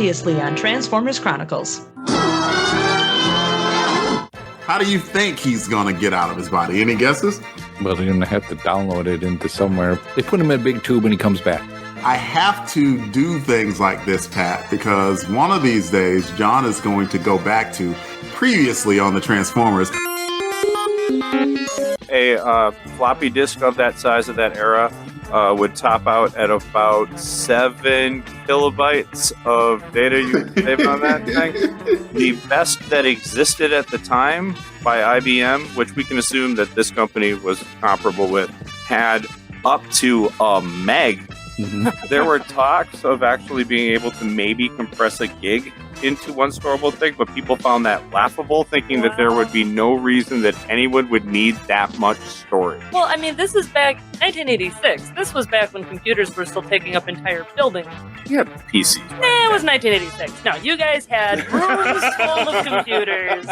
Previously on Transformers Chronicles. How do you think he's going to get out of his body? Any guesses? Well, they're going to have to download it into somewhere. They put him in a big tube and he comes back. I have to do things like this, Pat, because one of these days, John is going to go back to previously on the Transformers. A floppy disk of that size of that era would top out at about 7 kilobytes of data you could save on that thing. The best that existed at the time by IBM, which we can assume that this company was comparable with, had up to a meg. There were talks of actually being able to maybe compress a gig into one storable thing, but people found that laughable, thinking that there would be no reason that anyone would need that much storage. Well, I mean, this is back 1986. This was back when computers were still taking up entire buildings. Yeah, PCs. It was 1986. No, you guys had rooms full of computers.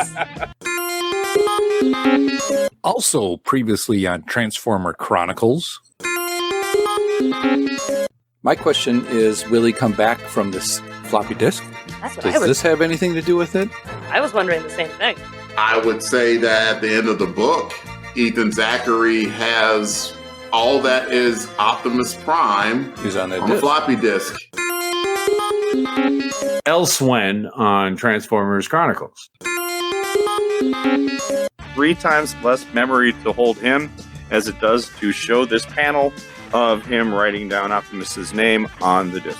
Also, previously on Transformer Chronicles. My question is, will he come back from this floppy disk? That's what Does this have anything to do with it? I was wondering the same thing. I would say that at the end of the book, Ethan Zachary has all that is Optimus Prime He's on that on disk. a floppy disk. Elsewhen on Transformers Chronicles. 3 times less memory to hold him as it does to show this panel of him writing down Optimus's name on the disc.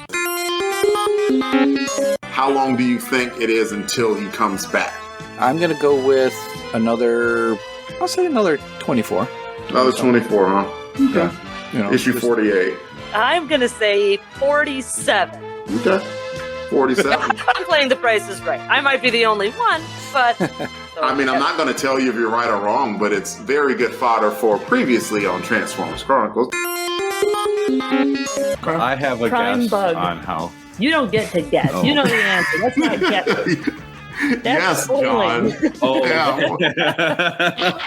How long do you think it is until he comes back? I'm going to go with another 24. Another 24, huh? Okay. You know, Issue 48. I'm going to say 47. Okay. 47. I'm playing the Price is Right. I might be the only one, but... I mean, I'm not going to tell you if you're right or wrong, but it's very good fodder for previously on Transformers Chronicles. I have a Prime guess bug. on how. You don't get to guess. Oh. You know the answer. That's not guessing. Yes, polling. John. Oh, Yeah.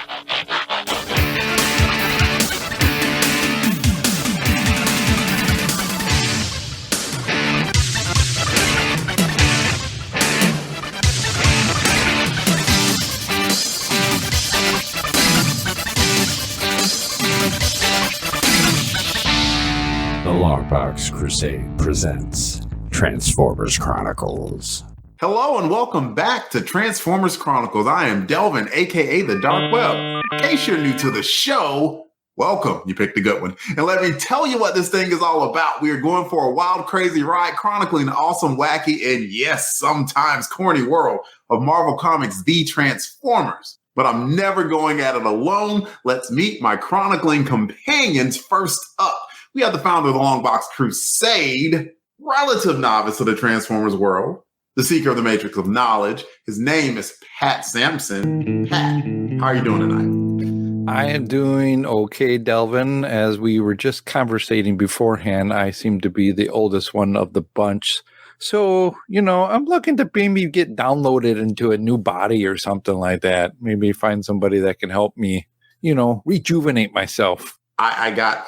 The LONGBOX CRUSADE presents Transformers Chronicles. Hello and welcome back to Transformers Chronicles. I am Delvin, aka the Dark Web. In case you're new to the show, welcome. You picked a good one. And let me tell you what this thing is all about. We are going for a wild, crazy ride, chronicling the awesome, wacky, and yes, sometimes corny world of Marvel Comics, the Transformers. But I'm never going at it alone. Let's meet my chronicling companions. First up, we have the founder of the LONGBOX CRUSADE, relative novice of the Transformers world, the seeker of the matrix of knowledge. His name is Pat Sampson. Pat, how are you doing tonight? I am doing okay, Delvin. As we were just conversating beforehand, I seem to be the oldest one of the bunch. So, I'm looking to maybe get downloaded into a new body or something like that. Maybe find somebody that can help me, rejuvenate myself. I got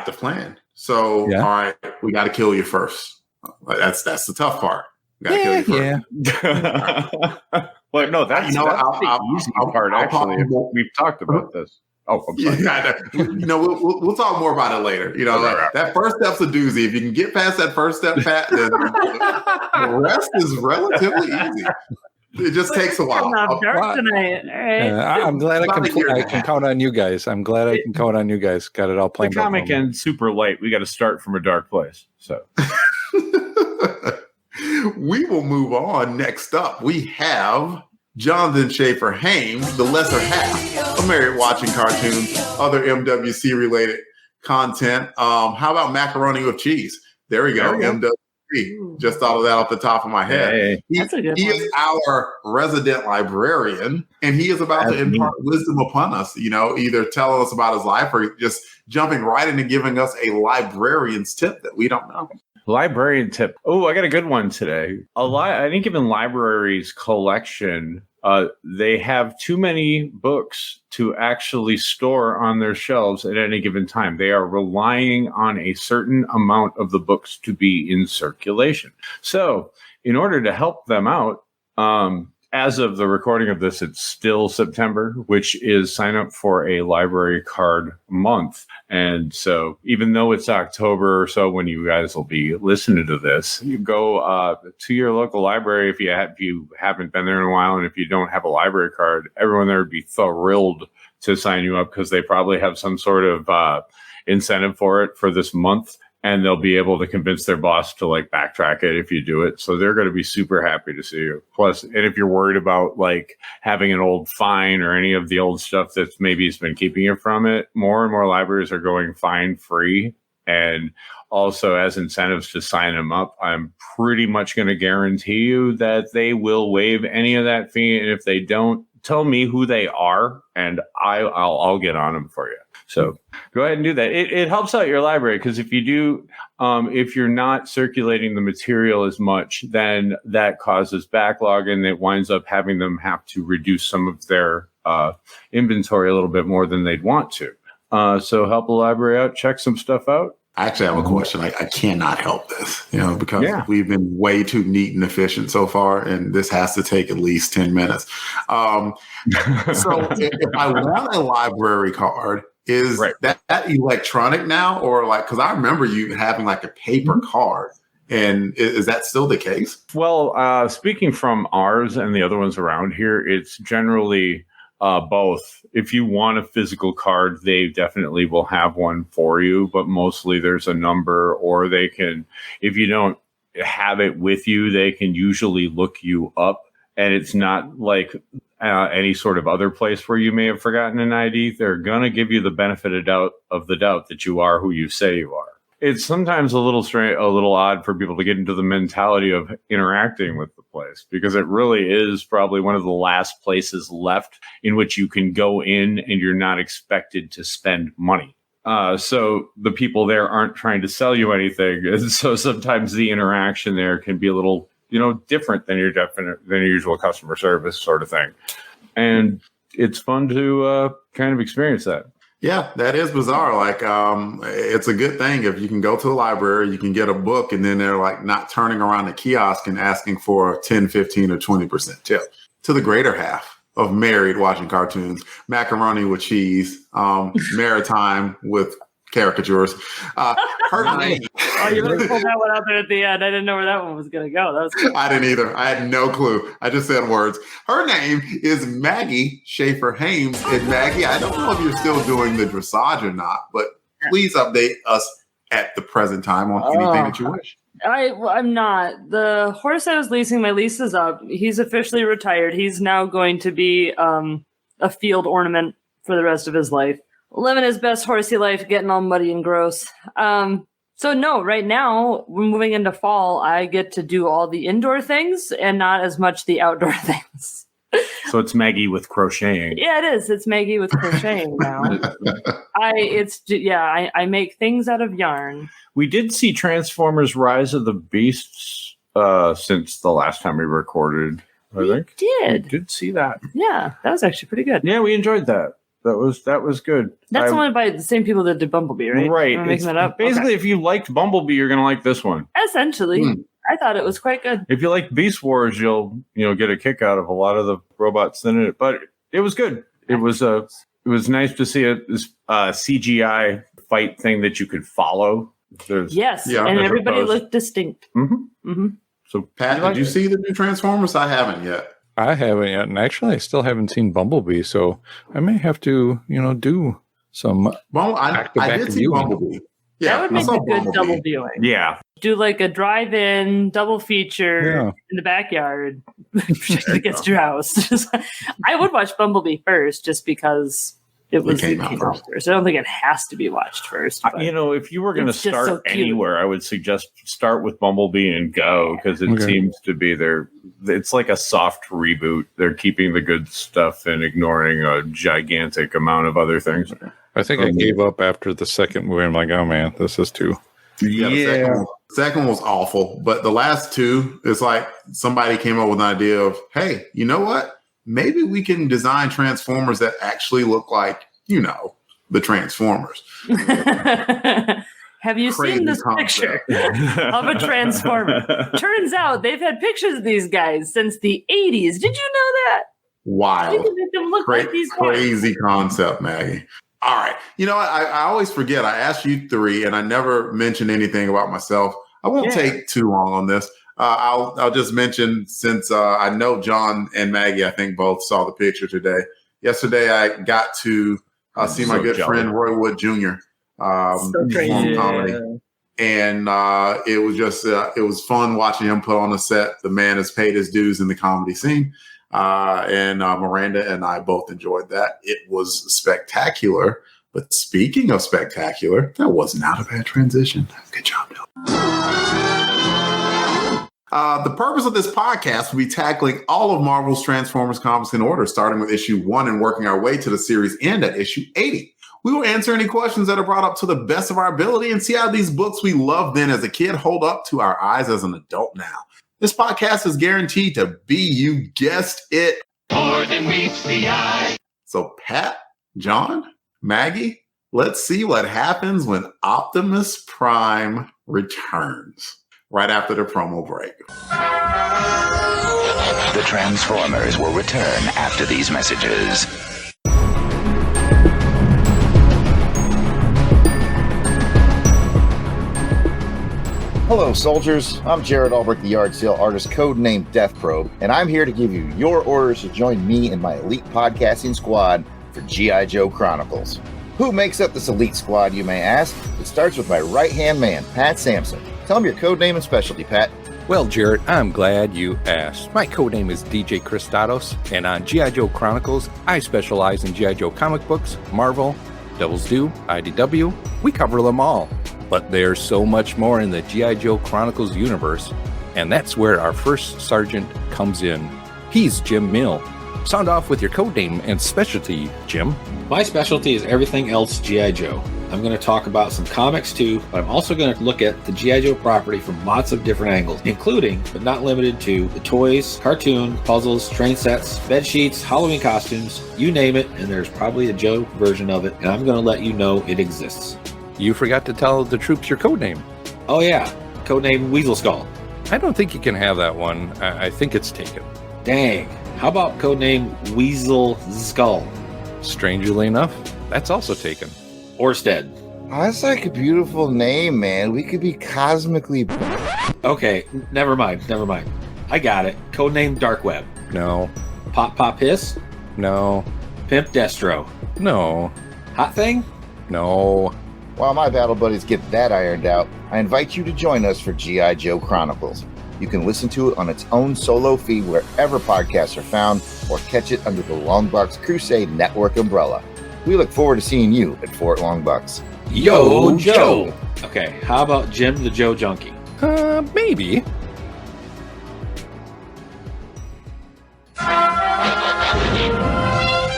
the plan. So, Yeah. All right, we got to kill you first. That's the tough part. We got to kill you first. Yeah. Well, no, that's the easy part, actually. We've talked about this. Oh, I'm sorry. Yeah, we'll talk more about it later. Right. That first step's a doozy. If you can get past that first step, Pat, then the rest is relatively easy. It just takes a while. Dark tonight. All right. I'm glad I can count on you guys. I'm glad I can count on you guys. Got it all The planned out. comic ends super light. We got to start from a dark place. So We will move on. Next up, we have Jonathan Schaefer Hames, the lesser half of Married Watching Cartoons, other MWC-related content. How about macaroni with cheese? There we go. MWC. Just thought of that off the top of my head. Hey. That's a good He one. is our resident librarian, and he is about to impart wisdom upon us, either telling us about his life or just jumping right into giving us a librarian's tip that we don't know. librarian tip. Oh, I got a good one today. Any given library's collection they have too many books to actually store on their shelves at any given time. They are relying on a certain amount of the books to be in circulation. So in order to help them out, as of the recording of this, it's still September, which is sign up for a library card month. And so even though it's October or so when you guys will be listening to this, you go to your local library if you haven't been there in a while. And if you don't have a library card, everyone there would be thrilled to sign you up because they probably have some sort of incentive for it for this month. And they'll be able to convince their boss to like backtrack it if you do it. So they're going to be super happy to see you. Plus, and if you're worried about like having an old fine or any of the old stuff that's maybe has been keeping you from it, more and more libraries are going fine free. And also as incentives to sign them up, I'm pretty much going to guarantee you that they will waive any of that fee. And if they don't, tell me who they are and I'll get on them for you. So go ahead and do that. It helps out your library because if you do, if you're not circulating the material as much, then that causes backlog and it winds up having them have to reduce some of their inventory a little bit more than they'd want to. So help the library out, check some stuff out. I actually have a question. I cannot help this, because we've been way too neat and efficient so far, and this has to take at least 10 minutes. So if I want a library card, is that electronic now, or like, because I remember you having like a paper card, and is that still the case? Well, speaking from ours and the other ones around here, it's generally both. If you want a physical card, they definitely will have one for you, but mostly there's a number, or they can, if you don't have it with you, they can usually look you up, and it's not like any sort of other place where you may have forgotten an ID. They're going to give you the benefit of the doubt that you are who you say you are. It's sometimes a little strange, a little odd for people to get into the mentality of interacting with the place, because it really is probably one of the last places left in which you can go in and you're not expected to spend money. So the people there aren't trying to sell you anything. And so sometimes the interaction there can be a little, different than your usual customer service sort of thing. And it's fun to kind of experience that. Yeah, that is bizarre. Like, it's a good thing if you can go to the library, you can get a book, and then they're like not turning around the kiosk and asking for a 10, 15, or 20% tip. To the greater half of married watching cartoons, macaroni with cheese, maritime with caricatures. Her name. Oh, you really pulled that one out there at the end. I didn't know where that one was going to go. That was cool. I didn't either. I had no clue. I just said words. Her name is Maggie Schaefer-Hames. And Maggie, I don't know if you're still doing the dressage or not, but please update us at the present time on anything that you wish. I'm not. The horse I was leasing, my lease is up. He's officially retired. He's now going to be a field ornament for the rest of his life. Living his best horsey life, getting all muddy and gross. So no, right now, we're moving into fall, I get to do all the indoor things and not as much the outdoor things. So it's Maggie with crocheting. Yeah, it is. It's Maggie with crocheting now. I make things out of yarn. We did see Transformers Rise of the Beasts since the last time we recorded, I think. We did see that. Yeah, that was actually pretty good. Yeah, we enjoyed that. That was good. That's the one by the same people that did Bumblebee, right? Right. Am I making that up? Basically, if you liked Bumblebee, you're going to like this one. Essentially. I thought it was quite good. If you like Beast Wars, you'll get a kick out of a lot of the robots in it. But it was good. It was nice to see this CGI fight thing that you could follow. And everybody looked distinct. Mm-hmm. Mm-hmm. So, Pat, did you see the new Transformers? I haven't yet. I haven't yet, and actually, I still haven't seen Bumblebee, so I may have to, do some. Well, I did see Bumblebee. Yeah, that would make a good double viewing. Yeah, do like a drive-in double feature in the backyard against your house. I would watch Bumblebee first, just because it came out first. I don't think it has to be watched first. If you were going to start anywhere, I would suggest start with Bumblebee and go, because it seems to be it's like a soft reboot. They're keeping the good stuff and ignoring a gigantic amount of other things. I think I gave up after the second movie. I'm like, oh man, this is too. Yeah. The second one was awful, but the last two, it's like somebody came up with an idea of, hey, you know what? maybe we can design Transformers that actually look like, the Transformers. Have you Crazy seen this concept. picture of a Transformer? Turns out they've had pictures of these guys since the 80s. Did you know that? Wild. You can make them look like these guys. Crazy concept, Maggie. All right. I always forget. I asked you three, and I never mentioned anything about myself. I won't take too long on this. I'll just mention, since I know John and Maggie, I think both saw the picture today. Yesterday, I got to see my good friend Roy Wood Jr. Perform comedy, and it was just it was fun watching him put on a set. The man has paid his dues in the comedy scene, and Miranda and I both enjoyed that. It was spectacular. But speaking of spectacular, that was not a bad transition. Good job, Bill. The purpose of this podcast will be tackling all of Marvel's Transformers comics in order, starting with issue 1 and working our way to the series end at issue 80. We will answer any questions that are brought up to the best of our ability and see how these books we loved then as a kid hold up to our eyes as an adult now. This podcast is guaranteed to be, you guessed it, more than meets the eye. So Pat, John, Maggie, let's see what happens when Optimus Prime returns. Right after the promo break. The Transformers will return after these messages. Hello, soldiers. I'm Jared Albrecht, the Yard Sale artist, codenamed Death Probe, and I'm here to give you your orders to join me and my elite podcasting squad for G.I. Joe Chronicles. Who makes up this elite squad, you may ask? It starts with my right-hand man, Pat Sampson. Tell him your codename and specialty, Pat. Well, Jared, I'm glad you asked. My codename is DJ Christados, and on G.I. Joe Chronicles, I specialize in G.I. Joe comic books, Marvel, Devil's Due, IDW. We cover them all. But there's so much more in the G.I. Joe Chronicles universe, and that's where our first sergeant comes in. He's Jim Mill. Sound off with your codename and specialty, Jim. My specialty is everything else G.I. Joe. I'm going to talk about some comics too, but I'm also going to look at the G.I. Joe property from lots of different angles, including, but not limited to, the toys, cartoon, puzzles, train sets, bed sheets, Halloween costumes, you name it, and there's probably a Joe version of it, and I'm going to let you know it exists. You forgot to tell the troops your codename. Oh yeah, codename Weasel Skull. I don't think you can have that one. I think it's taken. Dang. How about codename Weasel Skull? Strangely enough, that's also taken. Orsted. Oh, that's like a beautiful name, man. We could be cosmically... Okay, never mind. I got it. Codename Dark Web. No. Pop Pop Hiss? No. Pimp Destro? No. Hot Thing? No. While my battle buddies get that ironed out, I invite you to join us for G.I. Joe Chronicles. You can listen to it on its own solo feed wherever podcasts are found, or catch it under the LONGBOX CRUSADE Network umbrella. We look forward to seeing you at Fort Longbox. Yo, Joe! Okay, how about Jim the Joe Junkie? Maybe.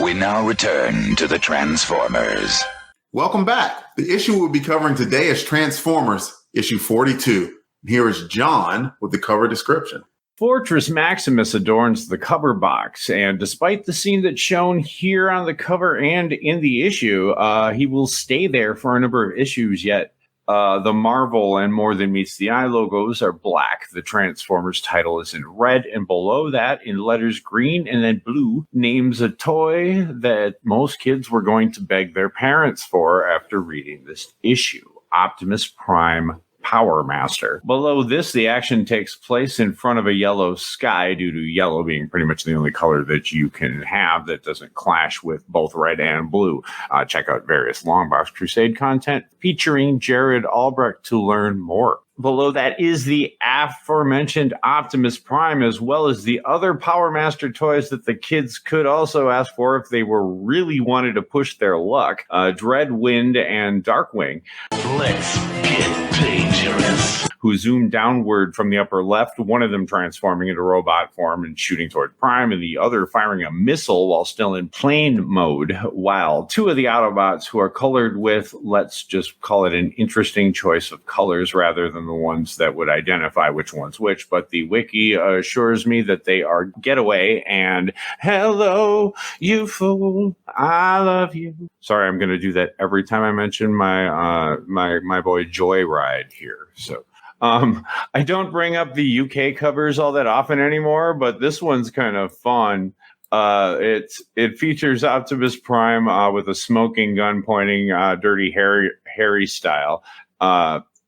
We now return to the Transformers. Welcome back. The issue we'll be covering today is Transformers, issue 42. Here is John with the cover description. Fortress Maximus adorns the cover box, and despite the scene that's shown here on the cover and in the issue, he will stay there for a number of issues yet. The Marvel and More Than Meets the Eye logos are black. The Transformers title is in red, and below that, in letters green and then blue, names a toy that most kids were going to beg their parents for after reading this issue, Optimus Prime POWERMASTER. Below this, the action takes place in front of a yellow sky, due to yellow being pretty much the only color that you can have that doesn't clash with both red and blue. Check out various LONGBOX CRUSADE content featuring Jared Albrecht to learn more. Below that is the aforementioned Optimus Prime, as well as the other POWERMASTER toys that the kids could also ask for if they were really wanted to push their luck. Dreadwind and Darkwing. Let's get dangerous. who zoom downward from the upper left, one of them transforming into robot form and shooting toward Prime, and the other firing a missile while still in plane mode, while two of the Autobots who are colored with, let's just call it an interesting choice of colors rather than the ones that would identify which one's which, but the wiki assures me that they are Getaway and Hello, You Fool, I Love You. Sorry, I'm going to do that every time I mention my boy Joyride here. So I don't bring up the UK covers all that often anymore, but this one's kind of fun. It features Optimus Prime with a smoking gun pointing Dirty Harry style,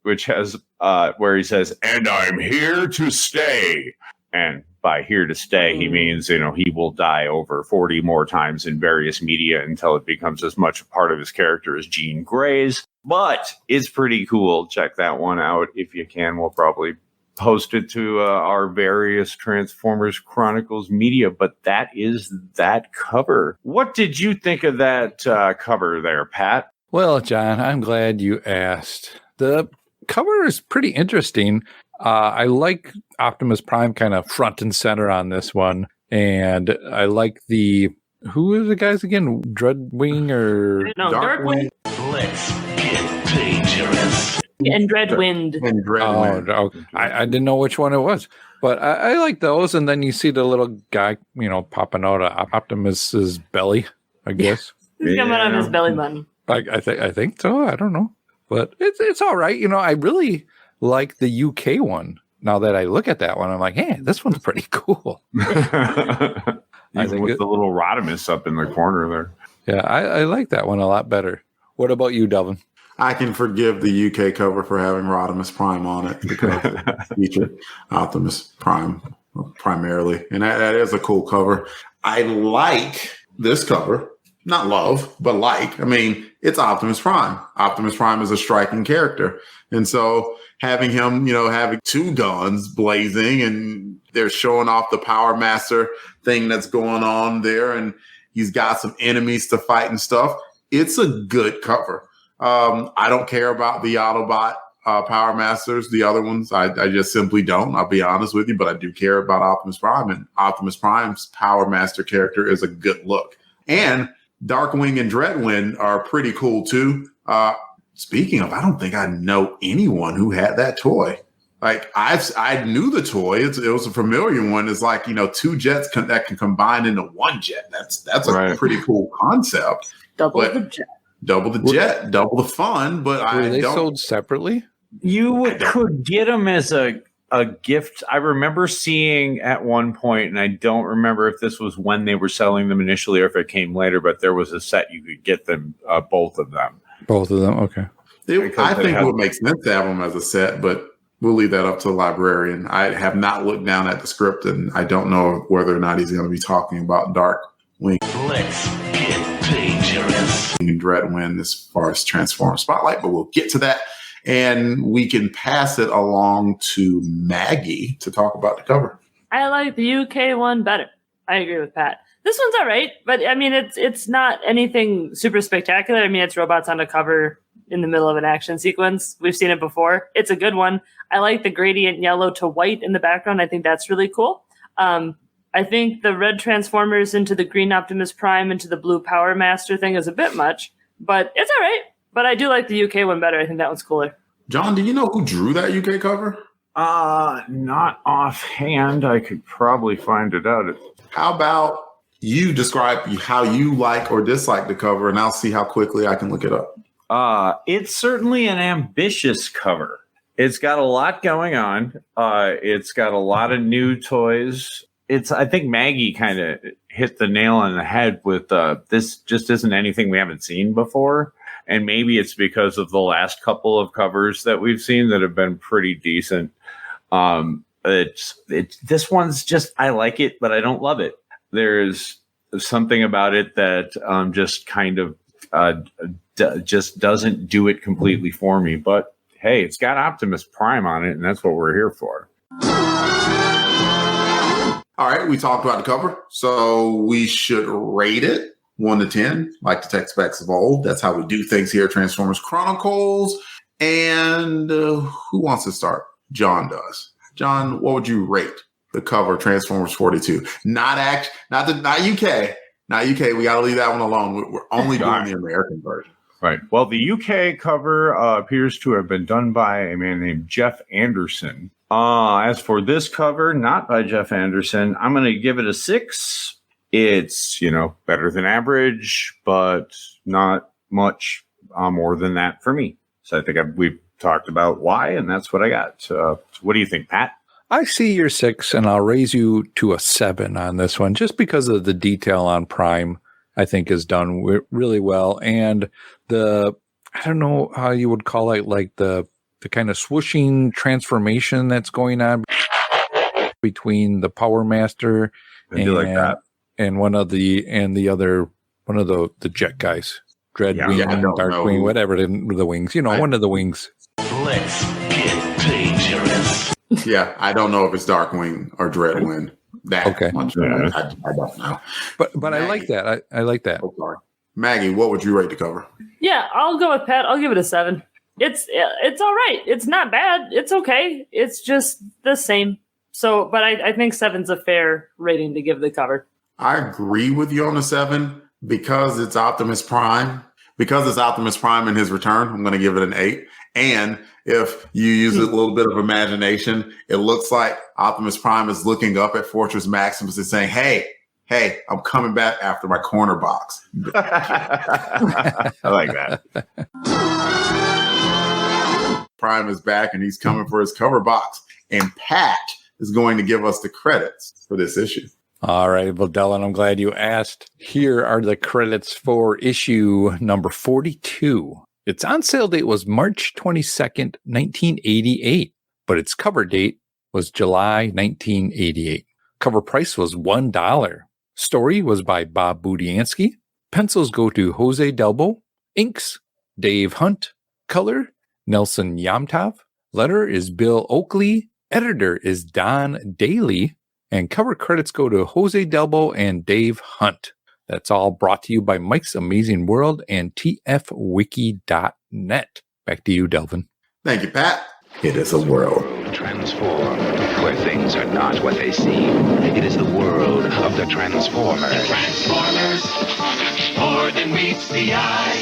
which has where he says, "And I'm here to stay." And by here to stay, he means, he will die over 40 more times in various media until it becomes as much a part of his character as Jean Grey's. But it's pretty cool. Check that one out if you can. We'll probably post it to our various Transformers Chronicles media. But that is that cover. What did you think of that cover there, Pat? Well, John, I'm glad you asked. The cover is pretty interesting. I like Optimus Prime kind of front and center on this one. And I like who are the guys again? Dreadwing or? No, Darkwing. Let's get dangerous. And Dreadwind. And Dreadwind. Oh, okay. I didn't know which one it was. But I like those. And then you see the little guy, popping out of Optimus's belly, I guess. He's coming out of his belly button. I think so. I don't know. But it's all right. I really like the UK one. Now that I look at that one, I'm like, hey, this one's pretty cool. I think with the little Rodimus up in the corner there. Yeah, I like that one a lot better. What about you, Delvin? I can forgive the UK cover for having Rodimus Prime on it because it featured Optimus Prime primarily. And that is a cool cover. I like this cover. Not love, but like. I mean, it's Optimus Prime. Optimus Prime is a striking character. And so having him, having two guns blazing and they're showing off the Power Master thing that's going on there. And he's got some enemies to fight and stuff. It's a good cover. I don't care about the Autobot Power Masters, the other ones. I just simply don't. I'll be honest with you, but I do care about Optimus Prime. And Optimus Prime's Power Master character is a good look. And Darkwing and Dreadwind are pretty cool too. Speaking of, I don't think I know anyone who had that toy. Like I knew the toy. It was a familiar one. It's like, two jets that can combine into one jet. That's a pretty cool concept. Double the jet, double the fun. But were they sold separately? You could get them as a gift. I remember seeing at one point, and I don't remember if this was when they were selling them initially or if it came later, but there was a set you could get them, both of them. Both of them, okay. I think it would make sense to have them as a set, but we'll leave that up to the librarian. I have not looked down at the script, and I don't know whether or not he's going to be talking about Darkwing. Let's get dangerous. And Dreadwind as far as Transformers Spotlight, but we'll get to that. And we can pass it along to Maggie to talk about the cover. I like the UK one better. I agree with Pat. This one's all right, but I mean, it's not anything super spectacular. I mean, it's robots on a cover in the middle of an action sequence. We've seen it before. It's a good one. I like the gradient yellow to white in the background. I think that's really cool. I think the red Transformers into the green Optimus Prime into the blue Power Master thing is a bit much, but it's all right. But I do like the UK one better. I think that one's cooler. John, do you know who drew that UK cover? Not offhand. I could probably find it out. How about you describe how you like or dislike the cover, and I'll see how quickly I can look it up. It's certainly an ambitious cover. It's got a lot going on. It's got a lot of new toys. I think Maggie kind of hit the nail on the head with this just isn't anything we haven't seen before. And maybe it's because of the last couple of covers that we've seen that have been pretty decent. This one's just, I like it, but I don't love it. There's something about it that just kind of just doesn't do it completely for me. But hey, it's got Optimus Prime on it, and that's what we're here for. All right, we talked about the cover, so we should rate it 1 to 10, like the tech specs of old. That's how we do things here at Transformers Chronicles. And who wants to start? John does. John, what would you rate the cover of Transformers 42? Not UK. Not UK. We got to leave that one alone. We're only doing the American version. Right. Well, the UK cover appears to have been done by a man named Jeff Anderson. As for this cover, not by Jeff Anderson, I'm going to give it a 6. It's, better than average, but not much more than that for me. So I think we've talked about why, and that's what I got. So what do you think, Pat? I see your 6, and I'll raise you to a 7 on this one, just because of the detail on Prime. I think is done really well, and I don't know how you would call it, like the kind of swooshing transformation that's going on between the POWERMASTER and one of the jet guys, Dreadwing, Darkwing, whatever the wings, one of the wings. Let's get dangerous. Yeah, I don't know if it's Darkwing or Dreadwing. Okay. I don't know. But Maggie, I like that. I like that. Oh, sorry. Maggie, what would you rate the cover? Yeah, I'll go with Pat. I'll give it a 7. It's all right. It's not bad. It's okay. It's just the same. So, but I think 7's a fair rating to give the cover. I agree with you on the 7 because it's Optimus Prime. Because it's Optimus Prime in his return, I'm going to give it an 8. And if you use a little bit of imagination, it looks like Optimus Prime is looking up at Fortress Maximus and saying, hey, I'm coming back after my corner box. I like that. Prime is back and he's coming for his cover box. And Pat is going to give us the credits for this issue. All right. Well, Dylan, I'm glad you asked. Here are the credits for issue number 42. Its on sale date was March 22nd, 1988, but its cover date was July 1988. Cover price was $1. Story was by Bob Budiansky. Pencils go to Jose Delbo. Inks, Dave Hunt. Color, Nelson Yamtov. Letter is Bill Oakley. Editor is Don Daly. And cover credits go to Jose Delbo and Dave Hunt. That's all brought to you by Mike's Amazing World and tfwiki.net. Back to you, Delvin. Thank you, Pat. It is a world. Transform, where things are not what they seem. It is the world of the Transformers. The Transformers, more than meets the eye.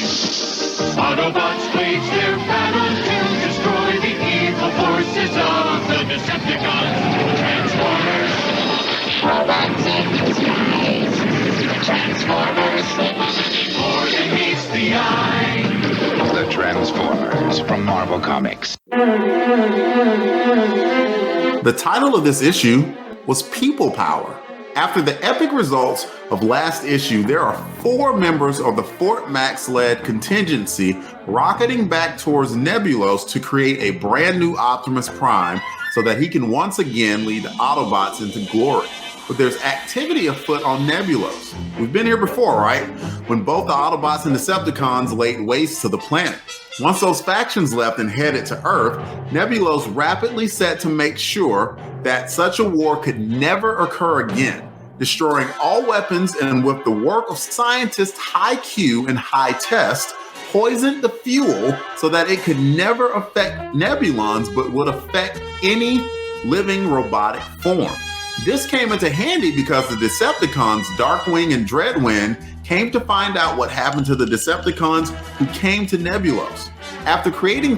Autobots wage their battle to destroy the evil forces of the Decepticons. Transformers, robots in disguise. Transformers, more than meets the eye. The Transformers from Marvel Comics. The title of this issue was People Power. After the epic results of last issue, there are 4 members of the Fort Max-led contingency rocketing back towards Nebulos to create a brand new Optimus Prime so that he can once again lead the Autobots into glory. But there's activity afoot on Nebulos. We've been here before, right? When both the Autobots and Decepticons laid waste to the planet. Once those factions left and headed to Earth, Nebulos rapidly set to make sure that such a war could never occur again, destroying all weapons, and with the work of scientists High Q and High Test, poisoned the fuel so that it could never affect Nebulons but would affect any living robotic form. This came into handy because the Decepticons, Darkwing and Dreadwing, came to find out what happened to the Decepticons who came to Nebulos. After creating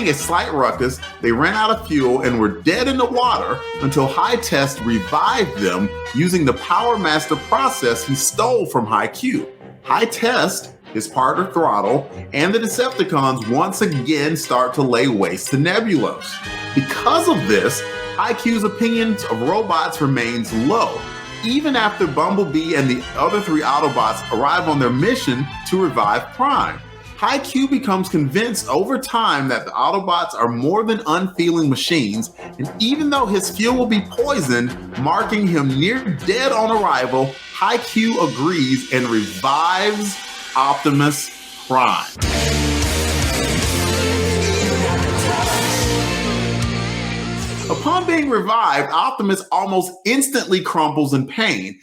a slight ruckus, they ran out of fuel and were dead in the water until High Test revived them using the PowerMaster process he stole from High Q. High Test, his partner Throttle, and the Decepticons once again start to lay waste to Nebulos. Because of this, High Q's opinions of robots remains low, even after Bumblebee and the other 3 Autobots arrive on their mission to revive Prime. High Q becomes convinced over time that the Autobots are more than unfeeling machines, and even though his fuel will be poisoned, marking him near dead on arrival, High Q agrees and revives Optimus Prime. Upon being revived, Optimus almost instantly crumbles in pain.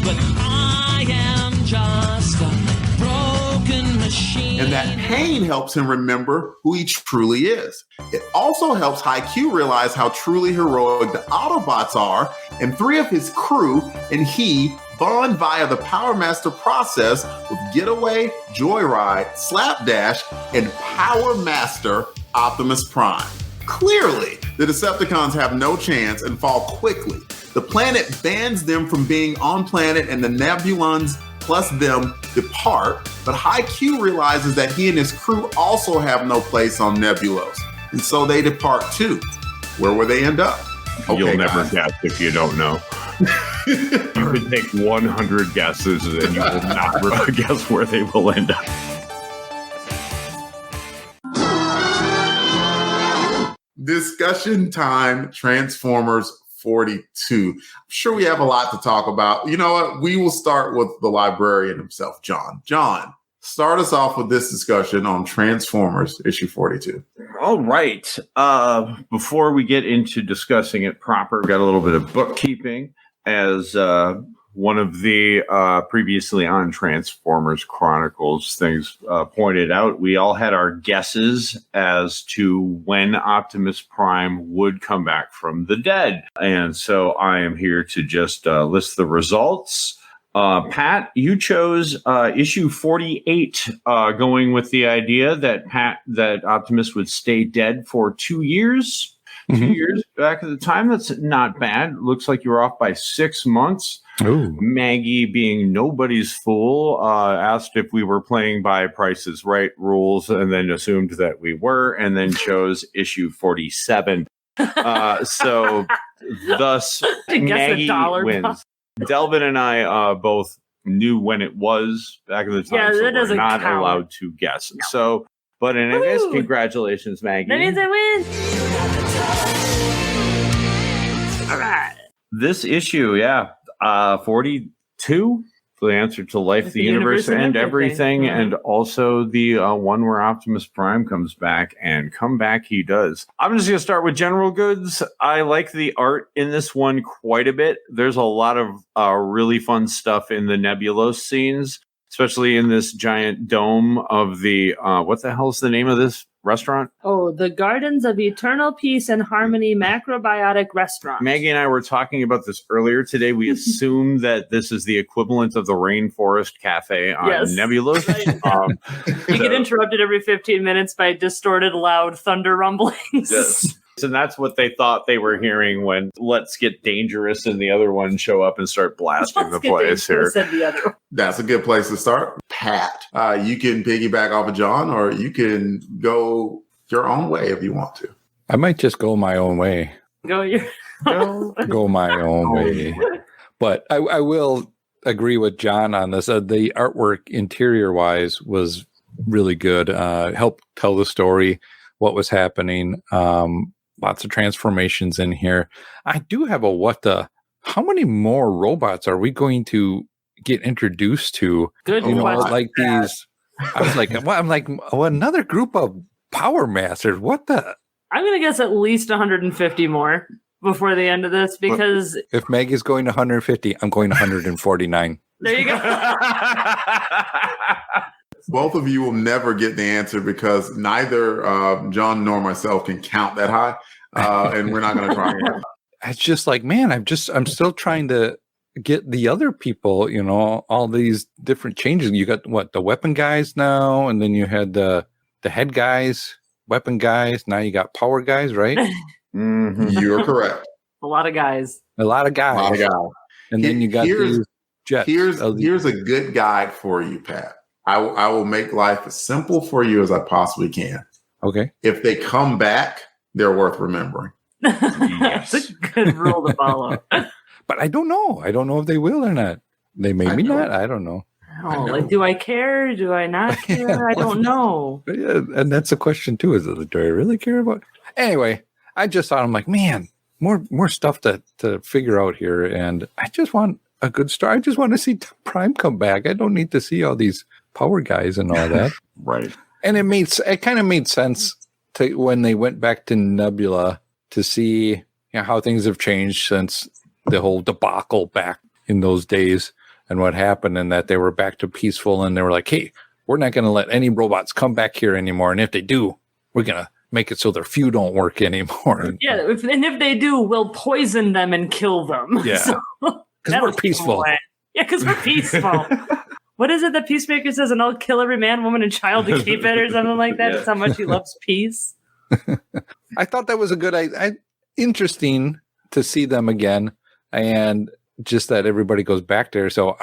But I am just a broken machine. And and that pain helps him remember who he truly is. It also helps Haikyuu realize how truly heroic the Autobots are, and 3 of his crew and he bond via the POWERMASTER process with Getaway, Joyride, Slapdash, and POWERMASTER Optimus Prime. Clearly, the Decepticons have no chance and fall quickly. The planet bans them from being on planet, and the Nebulons plus them depart, but Haikyuu realizes that he and his crew also have no place on Nebulos, and so they depart too. Where will they end up? You'll never guess if you don't know. You could take 100 guesses and you will not guess where they will end up. Discussion time, Transformers 42. I'm sure we have a lot to talk about. You know what? We will start with the librarian himself, John. John, start us off with this discussion on Transformers issue 42. All right. Before we get into discussing it proper, we've got a little bit of bookkeeping. As one of the previously on Transformers Chronicles things pointed out, we all had our guesses as to when Optimus Prime would come back from the dead. And so I am here to just list the results. Pat, you chose issue 48, going with the idea that Optimus would stay dead for 2 years. 2 years back at the time. That's not bad. Looks like you were off by 6 months. Ooh. Maggie, being nobody's fool, asked if we were playing by Price is Right rules, and then assumed that we were, and then chose issue 47. So thus Maggie wins. Delvin and I both knew when it was back at the time, so we're not allowed to guess. No. So, but in any case, congratulations, Maggie. That means I win. All right. This issue, 42. The answer to life, the universe, and everything, and also the one where Optimus Prime comes back, and come back he does. I'm just going to start with general goods. I like the art in this one quite a bit. There's a lot of really fun stuff in the Nebulos scenes, especially in this giant dome of the, what the hell's the name of this restaurant? Oh, the Gardens of Eternal Peace and Harmony Macrobiotic Restaurant. Maggie and I were talking about this earlier today. We assume that this is the equivalent of the Rainforest Cafe on Nebulos. You get interrupted every 15 minutes by distorted, loud thunder rumblings. Yes. And that's what they thought they were hearing when Let's Get Dangerous and the other one show up and start blasting the place here. That's a good place to start. Pat, you can piggyback off of John, or you can go your own way if you want to. I might just go my own way. Go my own way. But I will agree with John on this. The artwork interior-wise was really good. Helped tell the story, what was happening. Lots of transformations in here. I do have a how many more robots are we going to get introduced to? Good question. Like these. I was like, another group of Power Masters. What the? I'm going to guess at least 150 more before the end of this, because if Maggie's going to 150, I'm going to 149. There you go. Both of you will never get the answer because neither John nor myself can count that high, and we're not going to try. It's just like, man, I'm still trying to get the other people, all these different changes. You got the weapon guys now, and then you had the head guys, weapon guys. Now you got power guys, right? Mm-hmm. You're correct. A lot of guys. And then you got these jets. Here's a good guide for you, Pat. I will make life as simple for you as I possibly can. Okay. If they come back, they're worth remembering. That's a good rule to follow. But I don't know. I don't know if they will or not. They maybe not. I don't know. Do I care? Do I not care? I don't know. Yeah, and that's a question too. Is it, do I really care about? Anyway, I just thought, I'm like, man, more stuff to figure out here, and I just want a good story. I just want to see Prime come back. I don't need to see all these power guys and all that. Right. And it kind of made sense to when they went back to Nebula to see how things have changed since the whole debacle back in those days and what happened, and that they were back to peaceful, and they were like, hey, we're not going to let any robots come back here anymore. And if they do, we're going to make it so their few don't work anymore. Yeah, and if they do, we'll poison them and kill them. Yeah, because we're peaceful. Yeah, because we're peaceful. What is it that Peacemaker says? And I'll kill every man, woman, and child to keep it, or something like that. That's how much he loves peace. I thought that was a good, interesting to see them again, and just that everybody goes back there. So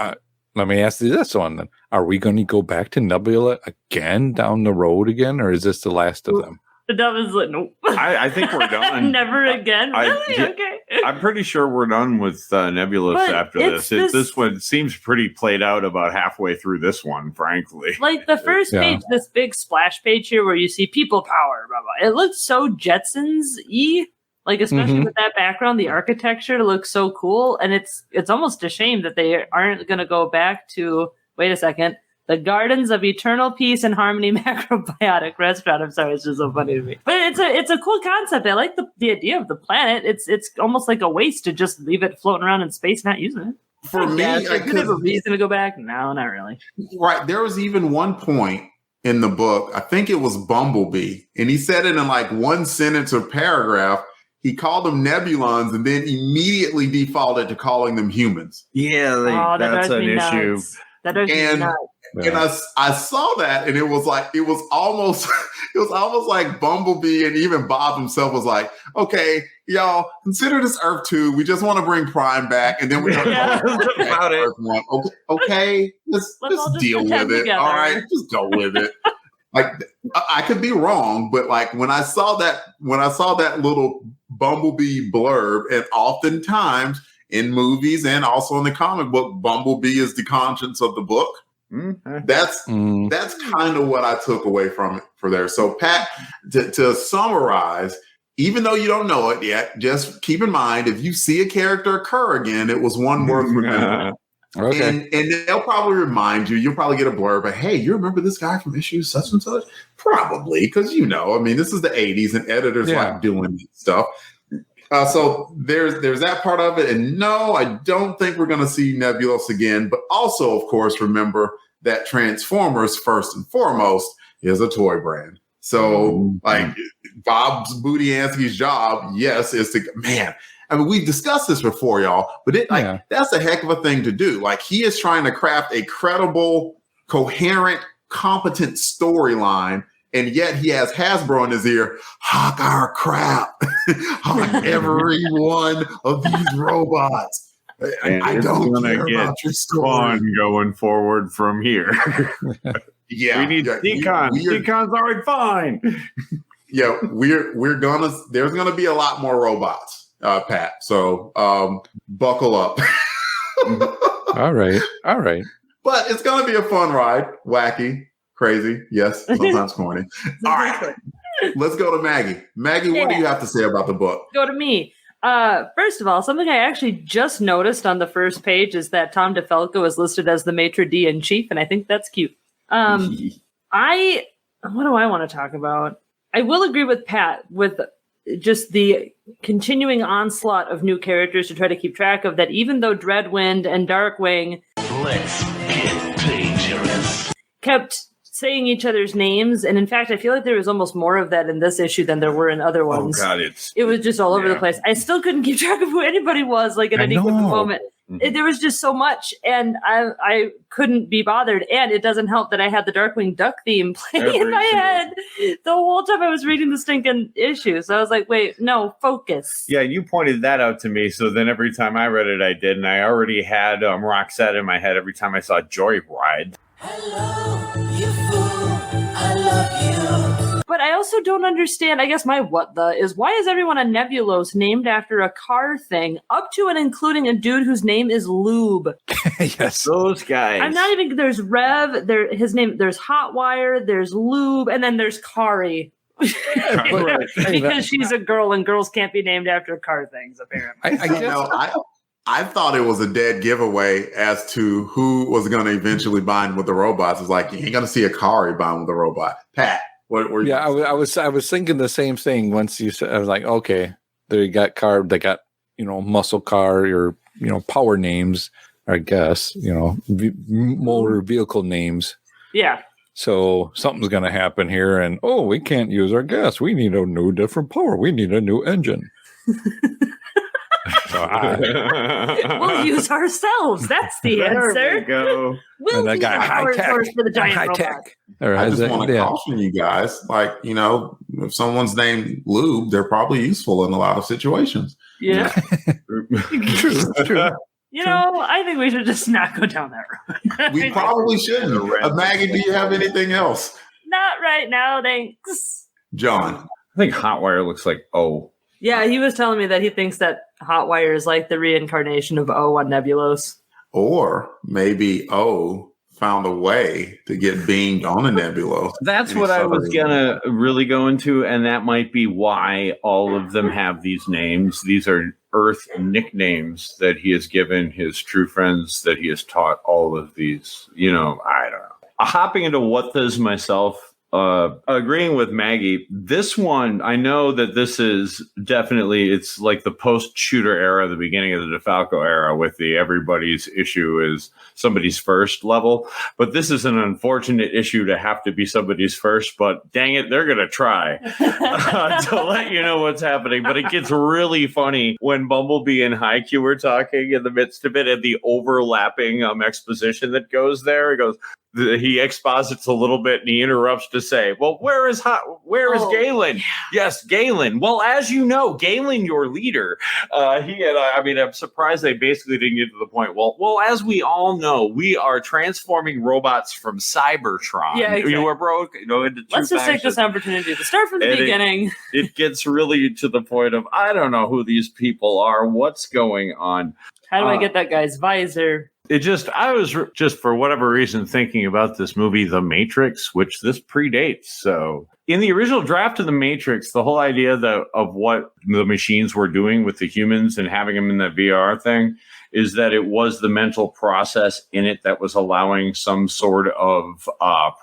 let me ask you this one then: are we going to go back to Nebula again down the road again, or is this the last of them? The Devil's like, nope. I think we're done. Never again. Really? Okay. I'm pretty sure we're done with Nebulous after this. This one seems pretty played out about halfway through this one, frankly. Like the first page, this big splash page here where you see people power, blah, blah. It looks so Jetsons-y. Like, especially with that background, the architecture looks so cool. And it's almost a shame that they aren't going to go back to, wait a second, the Gardens of Eternal Peace and Harmony Macrobiotic Restaurant. I'm sorry, it's just so funny to me. But it's a cool concept. I like the idea of the planet. It's almost like a waste to just leave it floating around in space, not using it. For me, I could have a reason to go back. No, not really. Right. There was even one point in the book, I think it was Bumblebee, and he said it in like one sentence or paragraph. He called them Nebulons and then immediately defaulted to calling them humans. Yeah, that's an issue. Nuts. That drives me nuts. And I saw that, and it was almost like Bumblebee, and even Bob himself was like, "Okay, y'all, consider this Earth 2. We just want to bring Prime back, and then we're going to about it. Earth 1. Okay, let's deal with it. Together. All right, just go with it." Like, I could be wrong, but like when I saw that little Bumblebee blurb, and oftentimes in movies and also in the comic book, Bumblebee is the conscience of the book. Mm-hmm. That's kind of what I took away from it for there. So Pat, to summarize, even though you don't know it yet, just keep in mind, if you see a character occur again, it was one worth remembering. Okay. And they'll probably remind you, you'll probably get a blurb, but hey, you remember this guy from issue such and such? Probably, because this is the 80s and editors like doing stuff. So there's that part of it. And no, I don't think we're going to see Nebulos again. But also, of course, remember that Transformers, first and foremost, is a toy brand. So like Bob Budiansky's job, yes, is to, man, I mean, we've discussed this before, y'all, but that's a heck of a thing to do. Like, he is trying to craft a credible, coherent, competent storyline. And yet he has Hasbro in his ear, hawk our crap on every one of these robots. I don't care about your story. Fun going forward from here. Yeah, we need decons. Decons aren't fine. Yeah, there's gonna be a lot more robots, Pat. So buckle up. All right. But it's gonna be a fun ride, wacky. Crazy, yes, sometimes corny. All right, let's go to Maggie. Maggie, what do you have to say about the book? Go to me. First of all, something I actually just noticed on the first page is that Tom DeFalco is listed as the maitre d' in chief, and I think that's cute. What do I want to talk about? I will agree with Pat with just the continuing onslaught of new characters to try to keep track of that, even though Dreadwind and Darkwing kept saying each other's names, and in fact, I feel like there was almost more of that in this issue than there were in other ones. Oh God, it was just all over the place. I still couldn't keep track of who anybody was, like at any given moment. There was just so much, and I couldn't be bothered. And it doesn't help that I had the Darkwing Duck theme playing in my head the whole time I was reading the stinking issue. So I was like, wait, no, focus. Yeah, you pointed that out to me. So then every time I read it, I did, and I already had Roxette in my head every time I saw Joyride. Hello, you fool, I love you. But I also don't understand, I guess my is why is everyone on Nebulos named after a car thing, up to and including a dude whose name is Lube? Yes. Those guys. I'm not even, there's Rev, there's Hotwire, there's Lube, and then there's Kari. Because she's a girl and girls can't be named after car things, apparently. I thought it was a dead giveaway as to who was going to eventually bind with the robots. It's like, you ain't going to see a Kari bind with a robot. Pat, what were you? Yeah, I was thinking the same thing once you said. I was like, okay, they got muscle car or power names, I guess, motor vehicle names. Yeah. So something's going to happen here, and we can't use our gas. We need a new, different power. We need a new engine. So We'll use ourselves. That's the answer. There we go. We'll use our power source for the giant robot. I just want to caution you guys, like, if someone's named Lube, they're probably useful in a lot of situations. Yeah. True. I think we should just not go down that road. We probably shouldn't. Maggie, do you have anything else? Not right now, thanks. John. I think Hotwire looks like O. Yeah, he was telling me that he thinks that Hotwire is like the reincarnation of O on Nebulos. Or maybe O found a way to get beamed on a Nebulos. That's what I was gonna really go into, and that might be why all of them have these names. These are Earth nicknames that he has given his true friends, that he has taught all of these. I don't know. Hopping into what does myself, agreeing with Maggie, this one, I know that this is definitely, it's like the post-shooter era, the beginning of the DeFalco era, with the everybody's issue is somebody's first level. But this is an unfortunate issue to have to be somebody's first, but dang it, they're going to try to let you know what's happening. But it gets really funny when Bumblebee and Haikyuu are talking in the midst of it, and the overlapping exposition that goes there. It goes, he exposits a little bit and he interrupts to say, well, where is Galen? Yes, Galen. Well, as you know, Galen, your leader, I'm surprised they basically didn't get to the point. Well, as we all know, we are transforming robots from Cybertron. Yeah, exactly. You were broke, into Let's just take this opportunity to start from the beginning. It gets really to the point of, I don't know who these people are. What's going on? How do I get that guy's visor? I was just for whatever reason thinking about this movie, The Matrix, which this predates. So in the original draft of The Matrix, the whole idea of what the machines were doing with the humans and having them in that VR thing is that it was the mental process in it that was allowing some sort of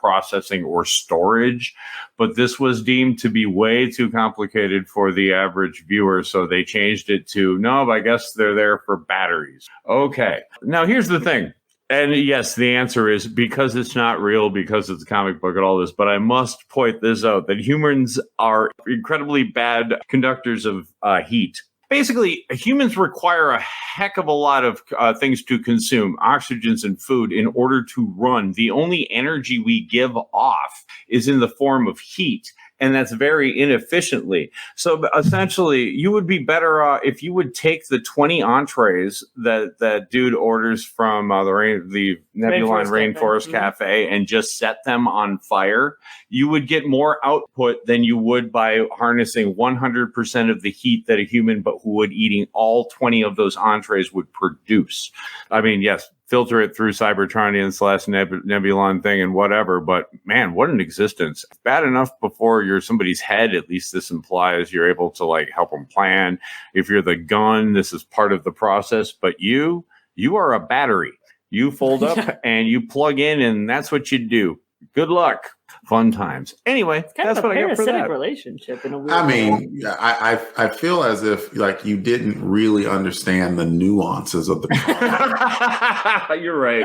processing or storage. But this was deemed to be way too complicated for the average viewer. So they changed it to, no, I guess they're there for batteries. Okay. Now, here's the thing. And yes, the answer is because it's not real, because it's a comic book and all this. But I must point this out, that humans are incredibly bad conductors of heat. Basically, humans require a heck of a lot of things to consume, oxygens and food, in order to run. The only energy we give off is in the form of heat, and that's very inefficiently. So essentially, you would be better off if you would take the 20 entrees that dude orders from the Nebuline Rainforest Cafe and just set them on fire. You would get more output than you would by harnessing 100% of the heat that a human, but who would eating all 20 of those entrees would produce. I mean, yes, filter it through Cybertronian/Nebulon thing and whatever, but man, what an existence. Bad enough before you're somebody's head, at least this implies you're able to help them plan. If you're the gun, this is part of the process, but you are a battery. You fold up and you plug in, and that's what you do. Good luck. Fun times. Anyway, that's what I got for that. Parasitic relationship in a weird way. I feel as if you didn't really understand the nuances of the problem. You're right.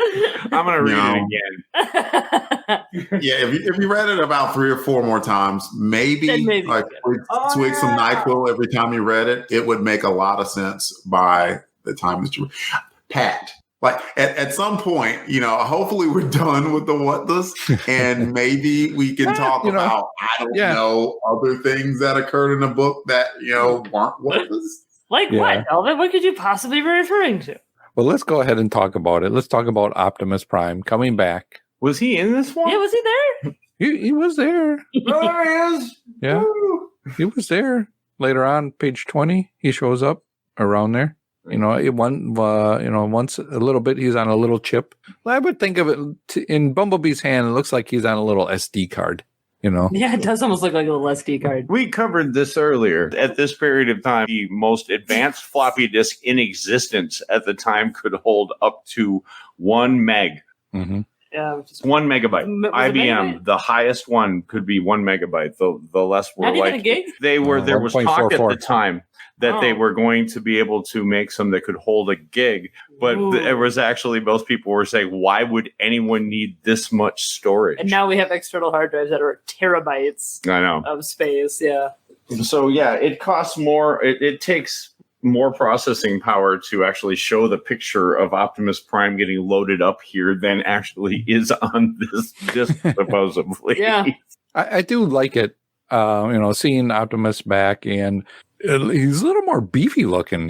I'm going to read it again. Yeah, if you read it about 3 or 4 more times, maybe twig some NyQuil every time you read it, it would make a lot of sense by the time that you Pat. At some point, hopefully we're done with the what this, and maybe we can talk about, other things that occurred in the book that, weren't what this. Like what, Elvin? What could you possibly be referring to? Well, let's go ahead and talk about it. Let's talk about Optimus Prime coming back. Was he in this one? Yeah, was he there? He was there. There he is. Yeah, he was there. Later on, page 20, he shows up around there. Once a little bit, he's on a little chip. I would think of it in Bumblebee's hand. It looks like he's on a little SD card. Yeah, it does almost look like a little SD card. We covered this earlier. At this period of time, the most advanced floppy disk in existence at the time could hold up to 1 meg. Mm-hmm. Yeah, which is 1 megabyte. Was it IBM, megabyte? the highest one could be 1 megabyte. The less were Not even like a gig? they were. There was talk at 1.44. the time that they Oh. were going to be able to make some that could hold a gig, but Ooh. it was actually most people were saying, why would anyone need this much storage? And now we have external hard drives that are terabytes I know. of space. Yeah. So yeah, it costs more. It takes more processing power to actually show the picture of Optimus Prime getting loaded up here than actually is on this disc, supposedly. Yeah. I do like it, seeing Optimus back, and he's a little more beefy looking,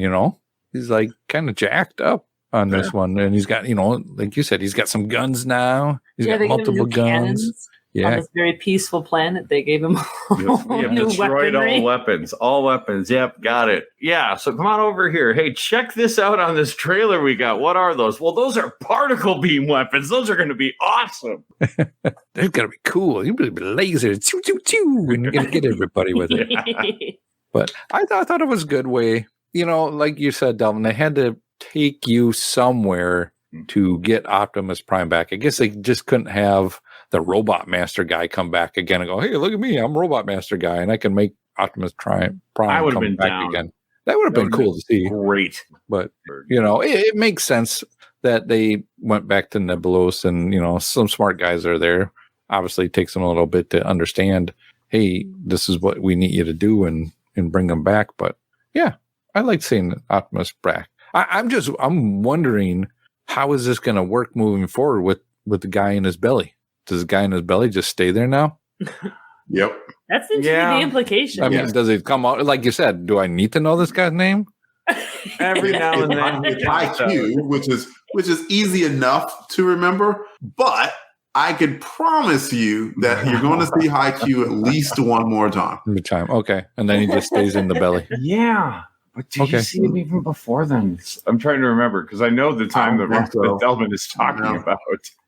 He's like kind of jacked up on this one. And he's got, like you said, he's got some guns now. He's got they gave him multiple new guns. cannons on Yeah. this very peaceful planet. They gave him We have new destroyed weaponry. all weapons. All weapons. Yep, got it. Yeah, so come on over here. Hey, check this out on this trailer we got. What are those? Well, those are particle beam weapons. Those are going to be awesome. They're going to be cool. You're going to be lasers. Choo, choo, choo. And you're going to get everybody with it. But I thought it was a good way. Like you said, Delvin, they had to take you somewhere to get Optimus Prime back. I guess they just couldn't have the Robot Master guy come back again and go, hey, look at me. I'm Robot Master guy, and I can make Optimus Prime I would have come been back down. again. That would have been cool to see. Great. But, it makes sense that they went back to Nebulos, and, some smart guys are there. Obviously, it takes them a little bit to understand, hey, this is what we need you to do and bring them back. But, yeah, I like seeing Optimus back. I'm wondering, how is this going to work moving forward with the guy in his belly? Does the guy in his belly just stay there now? Yep. That seems to be the implication. I mean, does it come out? Like you said, do I need to know this guy's name? Every now and then. It's IQ, which is easy enough to remember, but I could promise you that you're going to see IQ at least one more time. Okay. And then he just stays in the belly. Yeah. But did you see him even before then? I'm trying to remember because I know the time that Delvin is talking about.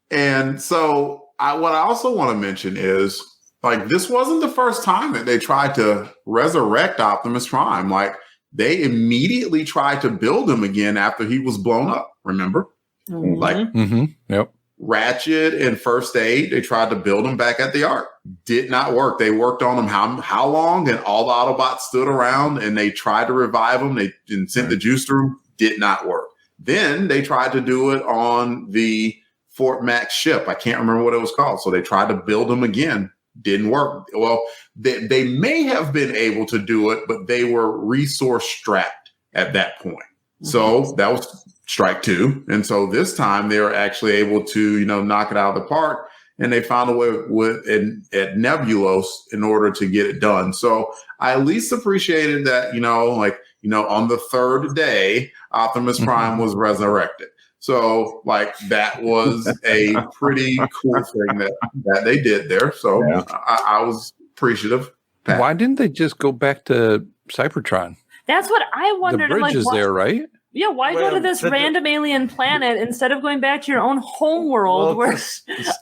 And so what I also want to mention is, like, this wasn't the first time that they tried to resurrect Optimus Prime. Like, they immediately tried to build him again after he was blown up. Remember? Mm-hmm. Like, Yep. Ratchet and First Aid, they tried to build him back at the Ark. Did not work. They worked on him how long? And all the Autobots stood around and they tried to revive him. They sent the juice to him. Did not work. Then they tried to do it on the Fort Max ship. I can't remember what it was called. So they tried to build him again. Didn't work. Well, they may have been able to do it, but they were resource strapped at that point. So that was strike two. And so this time they were actually able to, knock it out of the park. And they found a way at Nebulos in order to get it done. So I at least appreciated that, on the third day, Optimus Prime was resurrected. So, that was a pretty cool thing that they did there. So I was appreciative. Pat. Why didn't they just go back to Cybertron? That's what I wondered. The bridge is there, right? Yeah, why go to this random alien planet instead of going back to your own home world? Where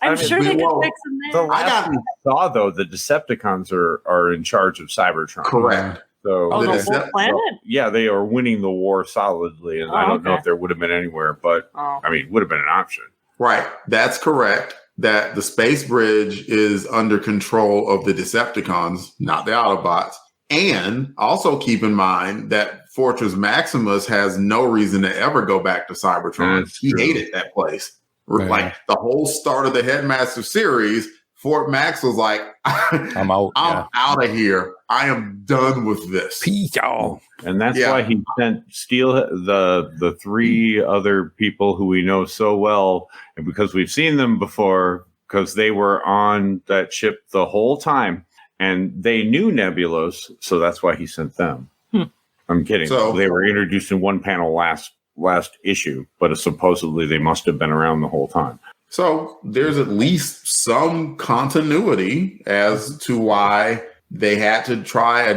I'm sure they could fix them there. The last we saw, though, the Decepticons are in charge of Cybertron. Correct. So the whole planet? Yeah, they are winning the war solidly, and I don't know if there would have been anywhere, but would have been an option. Right. That's correct. That the space bridge is under control of the Decepticons, not the Autobots. And also keep in mind that Fortress Maximus has no reason to ever go back to Cybertron. He hated that place. Yeah. Like the whole start of the Headmaster series, Fort Max was like, I'm out. I'm out of here. I am done with this. Peace out. And that's why he sent the three other people who we know so well, and because we've seen them before, because they were on that ship the whole time. And they knew Nebulos, so that's why he sent them. I'm kidding. So they were introduced in one panel last issue, but supposedly they must have been around the whole time. So there's at least some continuity as to why they had to try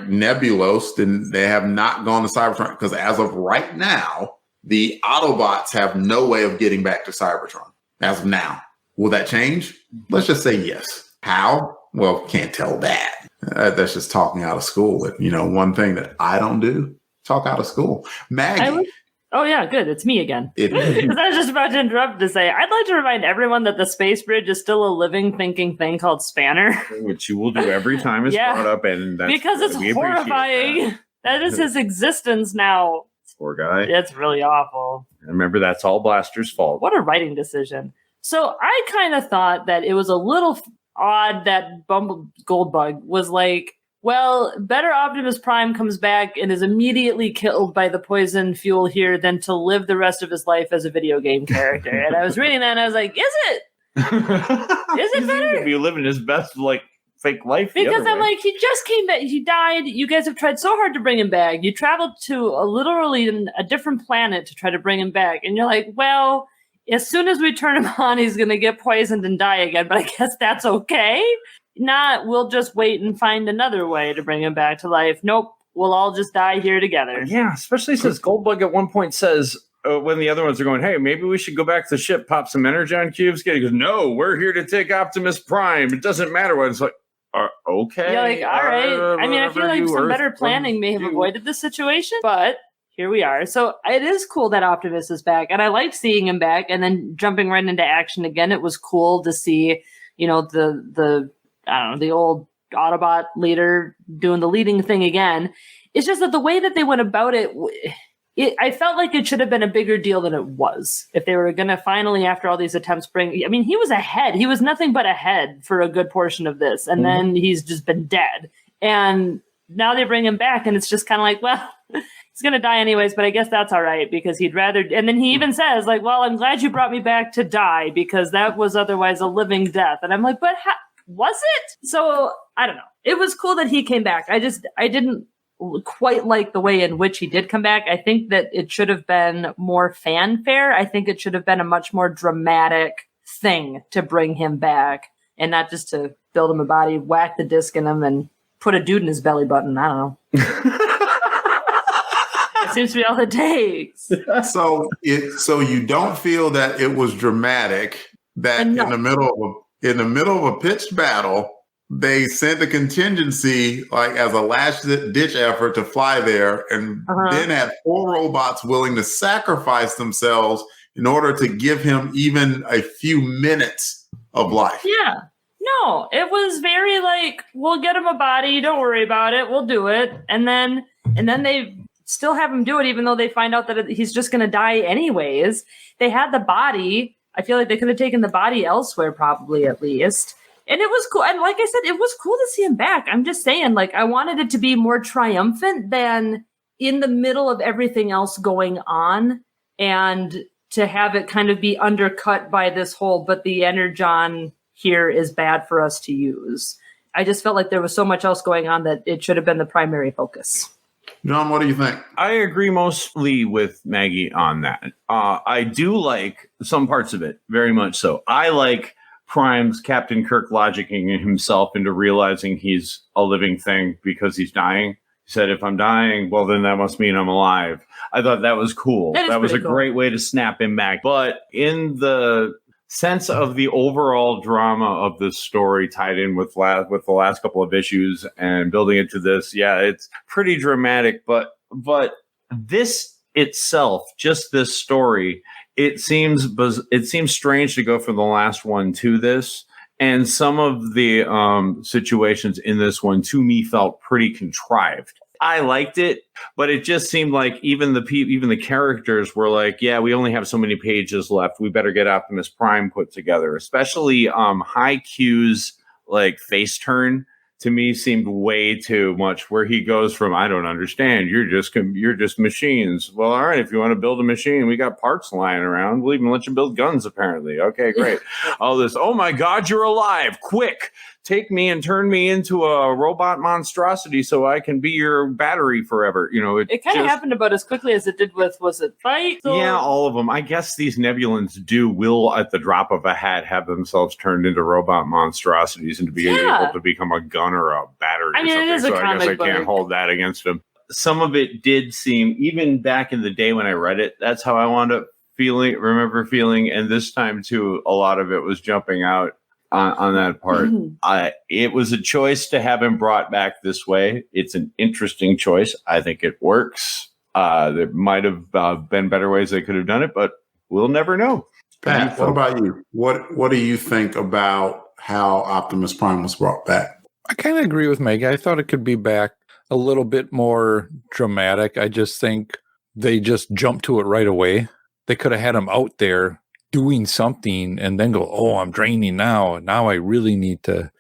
Nebulos, and they have not gone to Cybertron. Because as of right now, the Autobots have no way of getting back to Cybertron. As of now. Will that change? Let's just say yes. How? Well, can't tell that. That's just talking out of school. But, one thing that I don't do, talk out of school. Maggie. Oh, yeah, good. It's me again. It- Because I was just about to interrupt to say, I'd like to remind everyone that the space bridge is still a living, thinking thing called Spanner. Which you will do every time it's Yeah. brought up, and that's Because it's we appreciate horrifying. That is his existence now. that. Poor guy. It's really awful. Remember, that's all Blaster's fault. What a writing decision. So I kind of thought that it was a little odd that Goldbug was like, well, better Optimus Prime comes back and is immediately killed by the poison fuel here than to live the rest of his life as a video game character. And I was reading that and I was like, is it? Is it better? He's be living his best fake life. the Because other I'm way. like, he just came back. He died. You guys have tried so hard to bring him back. You traveled to literally a different planet to try to bring him back. And you're like, well, as soon as we turn him on, he's going to get poisoned and die again. But I guess that's okay. Not, we'll just wait and find another way to bring him back to life. Nope. We'll all just die here together. Yeah, especially since Goldbug at one point says, when the other ones are going, hey, maybe we should go back to the ship, pop some energon cubes. He goes, no, we're here to take Optimus Prime. It doesn't matter what. It's like, okay. You're like, all right. I mean, I feel like some better planning may have avoided this situation, but here we are. So it is cool that Optimus is back, and I like seeing him back. And then jumping right into action again, it was cool to see, the I don't know, the old Autobot leader doing the leading thing again. It's just that the way that they went about it, I felt like it should have been a bigger deal than it was. If they were going to finally, after all these attempts, he was ahead. He was nothing but ahead for a good portion of this. And then he's just been dead. And now they bring him back, and it's just kind of like, well, he's going to die anyways, but I guess that's all right because he'd rather. And then he even says, like, well, I'm glad you brought me back to die because that was otherwise a living death. And I'm like, but was it? So I don't know. It was cool that he came back. I didn't quite like the way in which he did come back. I think that it should have been more fanfare. I think it should have been a much more dramatic thing to bring him back and not just to build him a body, whack the disc in him, and put a dude in his belly button. I don't know. It seems to be all it takes. So you don't feel that it was dramatic that No. in the middle of a pitched battle, they sent a contingency like as a last ditch effort to fly there, and then had 4 robots willing to sacrifice themselves in order to give him even a few minutes of life. Yeah. No, it was very like, we'll get him a body. Don't worry about it. We'll do it. And then they still have him do it, even though they find out that he's just going to die anyways. They had the body. I feel like they could have taken the body elsewhere, probably at least. And it was cool. And like I said, it was cool to see him back. I'm just saying, like, I wanted it to be more triumphant than in the middle of everything else going on, and to have it kind of be undercut by this whole, but the energon here is bad for us to use. I just felt like there was so much else going on that it should have been the primary focus. John, what do you think? I agree mostly with Maggie on that. I do like some parts of it, very much so. I like Prime's Captain Kirk logicking himself into realizing he's a living thing because he's dying. He said, if I'm dying, well, then that must mean I'm alive. I thought that was cool. That was a great way to snap him back. But in the sense of the overall drama of this story tied in with the last couple of issues and building into this, yeah, it's pretty dramatic. But this itself, just this story, it seems strange to go from the last one to this, and some of the situations in this one to me felt pretty contrived. I liked it, but it just seemed like even the characters were like, yeah, we only have so many pages left. We better get Optimus Prime put together. Especially High Q's like face turn to me seemed way too much, where he goes from, I don't understand, you're just machines. Well, all right, if you want to build a machine, we got parts lying around. We'll even let you build guns, apparently. Okay, great. All this, oh my God, you're alive. Quick, take me and turn me into a robot monstrosity so I can be your battery forever. It kind of happened about as quickly as it did with, was it Fight? Yeah, all of them. I guess these Nebulans will, at the drop of a hat, have themselves turned into robot monstrosities and to be able to become a gun or a battery. I mean, or something. it is a so I guess I comic can't book. hold that against them. Some of it did seem, even back in the day when I read it, that's how I wound up remember feeling. And this time too, a lot of it was jumping out on that part. It was a choice to have him brought back this way. It's an interesting choice. I think it works. There might have been better ways they could have done it, but we'll never know. Pat, what about you? What do you think about how Optimus Prime was brought back? I kind of agree with Meg. I thought it could be back a little bit more dramatic. I just think they just jumped to it right away. They could have had him out there doing something and then go, oh, I'm draining now. Now I really need to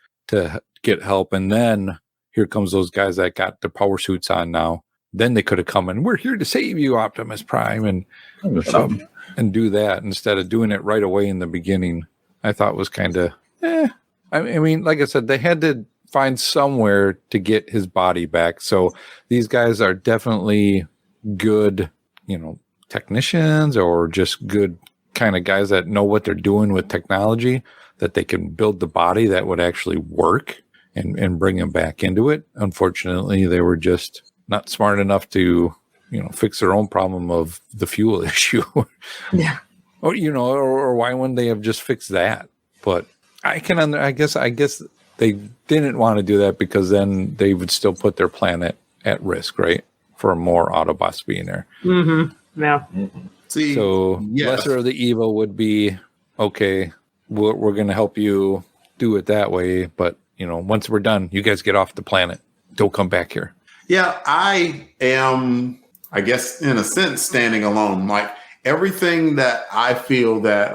get help. And then here comes those guys that got their power suits on now. Then they could have come in, we're here to save you, Optimus Prime, and do that instead of doing it right away in the beginning. I thought was kind of, I mean, like I said, they had to find somewhere to get his body back. So these guys are definitely good, technicians or just good kind of guys that know what they're doing with technology, that they can build the body that would actually work and bring him back into it. Unfortunately, they were just not smart enough to, fix their own problem of the fuel issue. Yeah. Or why wouldn't they have just fixed that? But I guess they didn't want to do that because then they would still put their planet at risk, right? For more Autobots being there. Mm-hmm. Yeah. See, so yes. Lesser of the evil would be, okay, we're going to help you do it that way. But, once we're done, you guys get off the planet. Don't come back here. Yeah, I am, I guess, in a sense, standing alone. Like everything that I feel that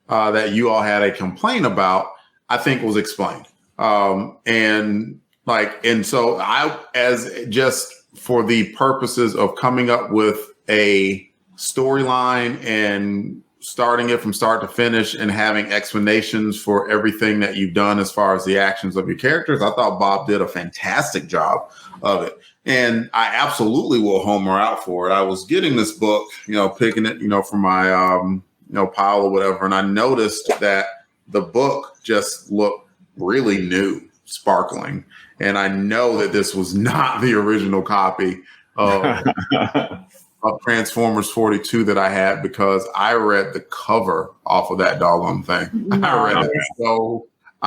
that you all had a complaint about, I think was explained. And so I, as just for the purposes of coming up with a storyline and starting it from start to finish and having explanations for everything that you've done as far as the actions of your characters, I thought Bob did a fantastic job of it. And I absolutely will homer out for it. I was getting this book, picking it, from my, pile or whatever. And I noticed that the book just looked really new, sparkling. And I know that this was not the original copy of Transformers 42 that I had, because I read the cover off of that doggone thing. I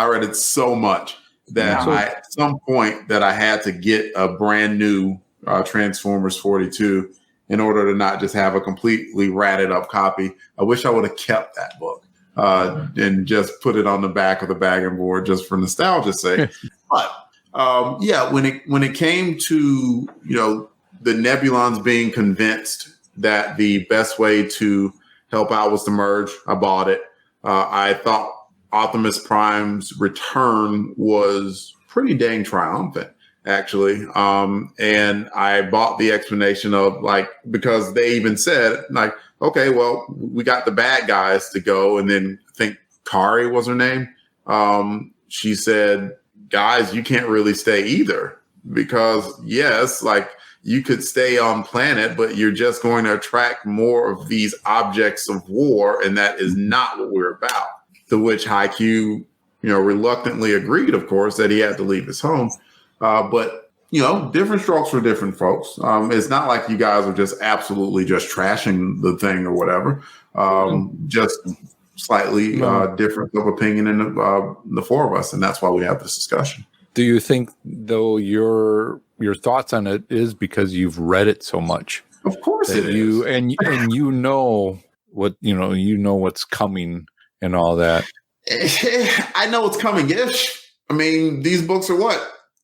read it so much that at some point that I had to get a brand new Transformers 42 in order to not just have a completely ratted up copy. I wish I would have kept that book and just put it on the back of the bagging board just for nostalgia's sake. But when it came to, the Nebulons being convinced that the best way to help out was to merge, I bought it. I thought Optimus Prime's return was pretty dang triumphant, actually. And I bought the explanation of because they even said okay, well, we got the bad guys to go. And then I think Kari was her name. She said, guys, you can't really stay either, because yes, you could stay on planet, but you're just going to attract more of these objects of war. And that is not what we're about. To which Haikyuu, reluctantly agreed, of course, that he had to leave his home. But, different strokes for different folks. It's not like you guys are just absolutely just trashing the thing or whatever. Just slightly difference of opinion in the four of us. And that's why we have this discussion. Do you think, though, your thoughts on it is because you've read it so much? Of course it is. And what, what's coming and all that. I know it's coming-ish. I mean, these books are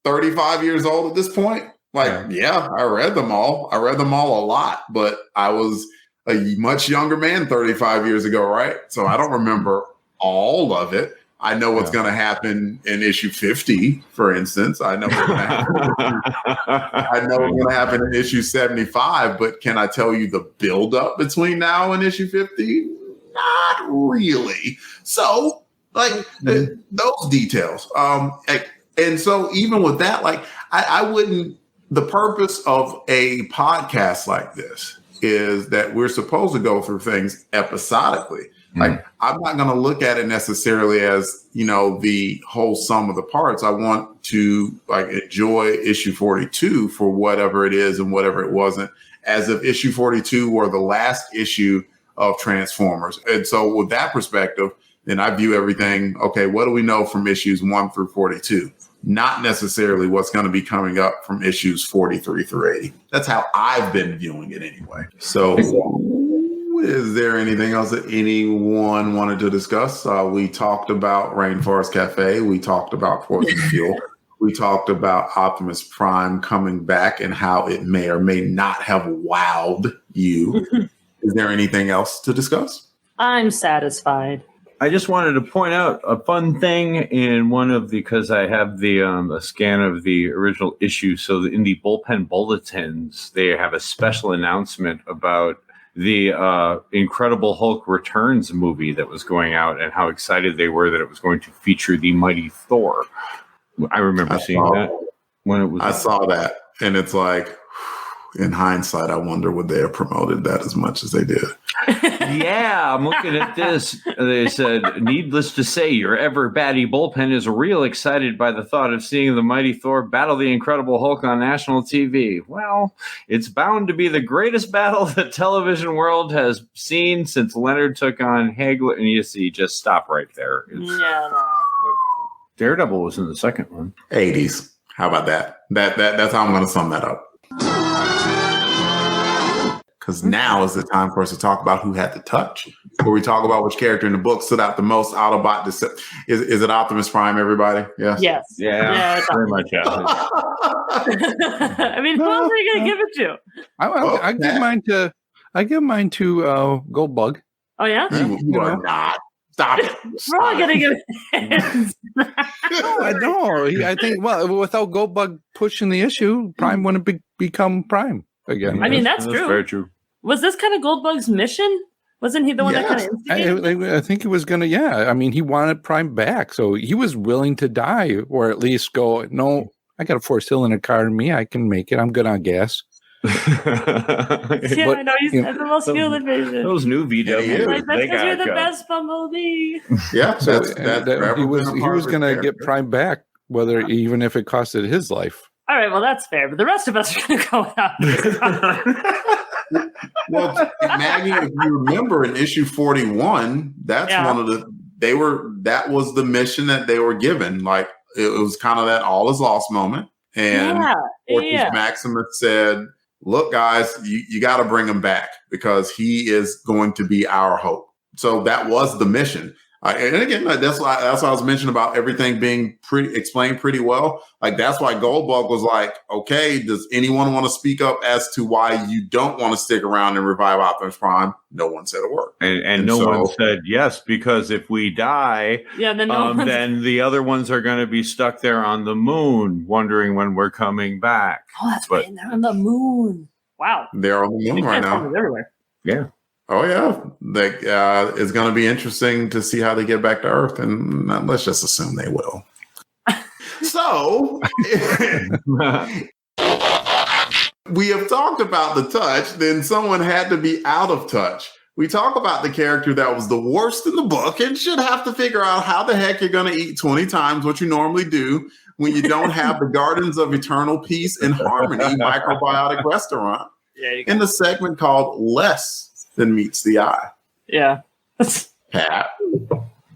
35 years old at this point? I read them all. I read them all a lot, but I was a much younger man 35 years ago, right? So I don't remember all of it. I know what's going to happen in issue 50, for instance. I know what's going to happen. I know what's going to happen in issue 75, but can I tell you the buildup between now and issue 50? Not really. So, those details. And so, even with that, I wouldn't. The purpose of a podcast like this is that we're supposed to go through things episodically. I'm not going to look at it necessarily as, the whole sum of the parts. I want to enjoy issue 42 for whatever it is and whatever it wasn't, as if issue 42 were the last issue of Transformers. And so with that perspective, and I view everything, okay, what do we know from issues 1 through 42? Not necessarily what's going to be coming up from issues 43 through 80. That's how I've been viewing it anyway. So is there anything else that anyone wanted to discuss? We talked about Rainforest Cafe. We talked about Poison Fuel. We talked about Optimus Prime coming back and how it may or may not have wowed you. Is there anything else to discuss? I'm satisfied. I just wanted to point out a fun thing in one of the, because I have the a scan of the original issue. So in the bullpen bulletins, they have a special announcement about the Incredible Hulk Returns movie that was going out and how excited they were that it was going to feature the mighty Thor. I remember seeing that when it was. I saw that, and it's like, in hindsight, I wonder would they have promoted that as much as they did. Yeah, I'm looking at this. They said, needless to say, your ever batty bullpen is real excited by the thought of seeing the mighty Thor battle the Incredible Hulk on national TV. Well, it's bound to be the greatest battle the television world has seen since Leonard took on Hagler. And you see, just stop right there. Daredevil was in the second one. 80s. How about that? That's how I'm going to sum that up. Because now is the time for us to talk about who had the touch. Where we talk about which character in the book stood out the most. Autobot. Is it Optimus Prime, everybody? Yes. Yes. Yeah, very much. Yeah. I mean, who else are you going to give it to? I give mine to Goldbug. Oh, yeah? You are not. Stop it. We're all going to give it. I know. I think, without Goldbug pushing the issue, Prime wouldn't become Prime again. I mean, that's true. Very true. Was this kind of Goldbug's mission? Wasn't he the one that kind of instigated? I think it was going to, I mean, he wanted Prime back, so he was willing to die, or at least go, no, I got a 4-cylinder car in me. I can make it. I'm good on gas. I know he's the most fuel efficient. Those new VWs, Like, that's because you're the best Bumblebee. Yeah, so he was going to get Prime back, even if it costed his life. All right, well, that's fair, but the rest of us are going to go out. Well, Maggie, if you remember in issue 41, that's one of that was the mission that they were given. Like, it was kind of that all is lost moment. And Maximus said, look, guys, you got to bring him back because he is going to be our hope. So that was the mission. And again, that's why I was mentioning about everything being explained pretty well. Like, that's why Goldbug was like, okay, does anyone want to speak up as to why you don't want to stick around and revive Optimus Prime? No one said a word. And no one said yes, because if we die, then the other ones are going to be stuck there on the moon, wondering when we're coming back. Oh, that's right. They're on the moon. Wow. They're on the moon right now. Everywhere. Yeah. Oh, yeah. It's going to be interesting to see how they get back to Earth, and let's just assume they will. So, we have talked about the touch, then someone had to be out of touch. We talk about the character that was the worst in the book and should have to figure out how the heck you're going to eat 20 times what you normally do when you don't have the Gardens of Eternal Peace and Harmony microbiotic restaurant in the segment called Less Than Meets the Eye. Yeah. Pat,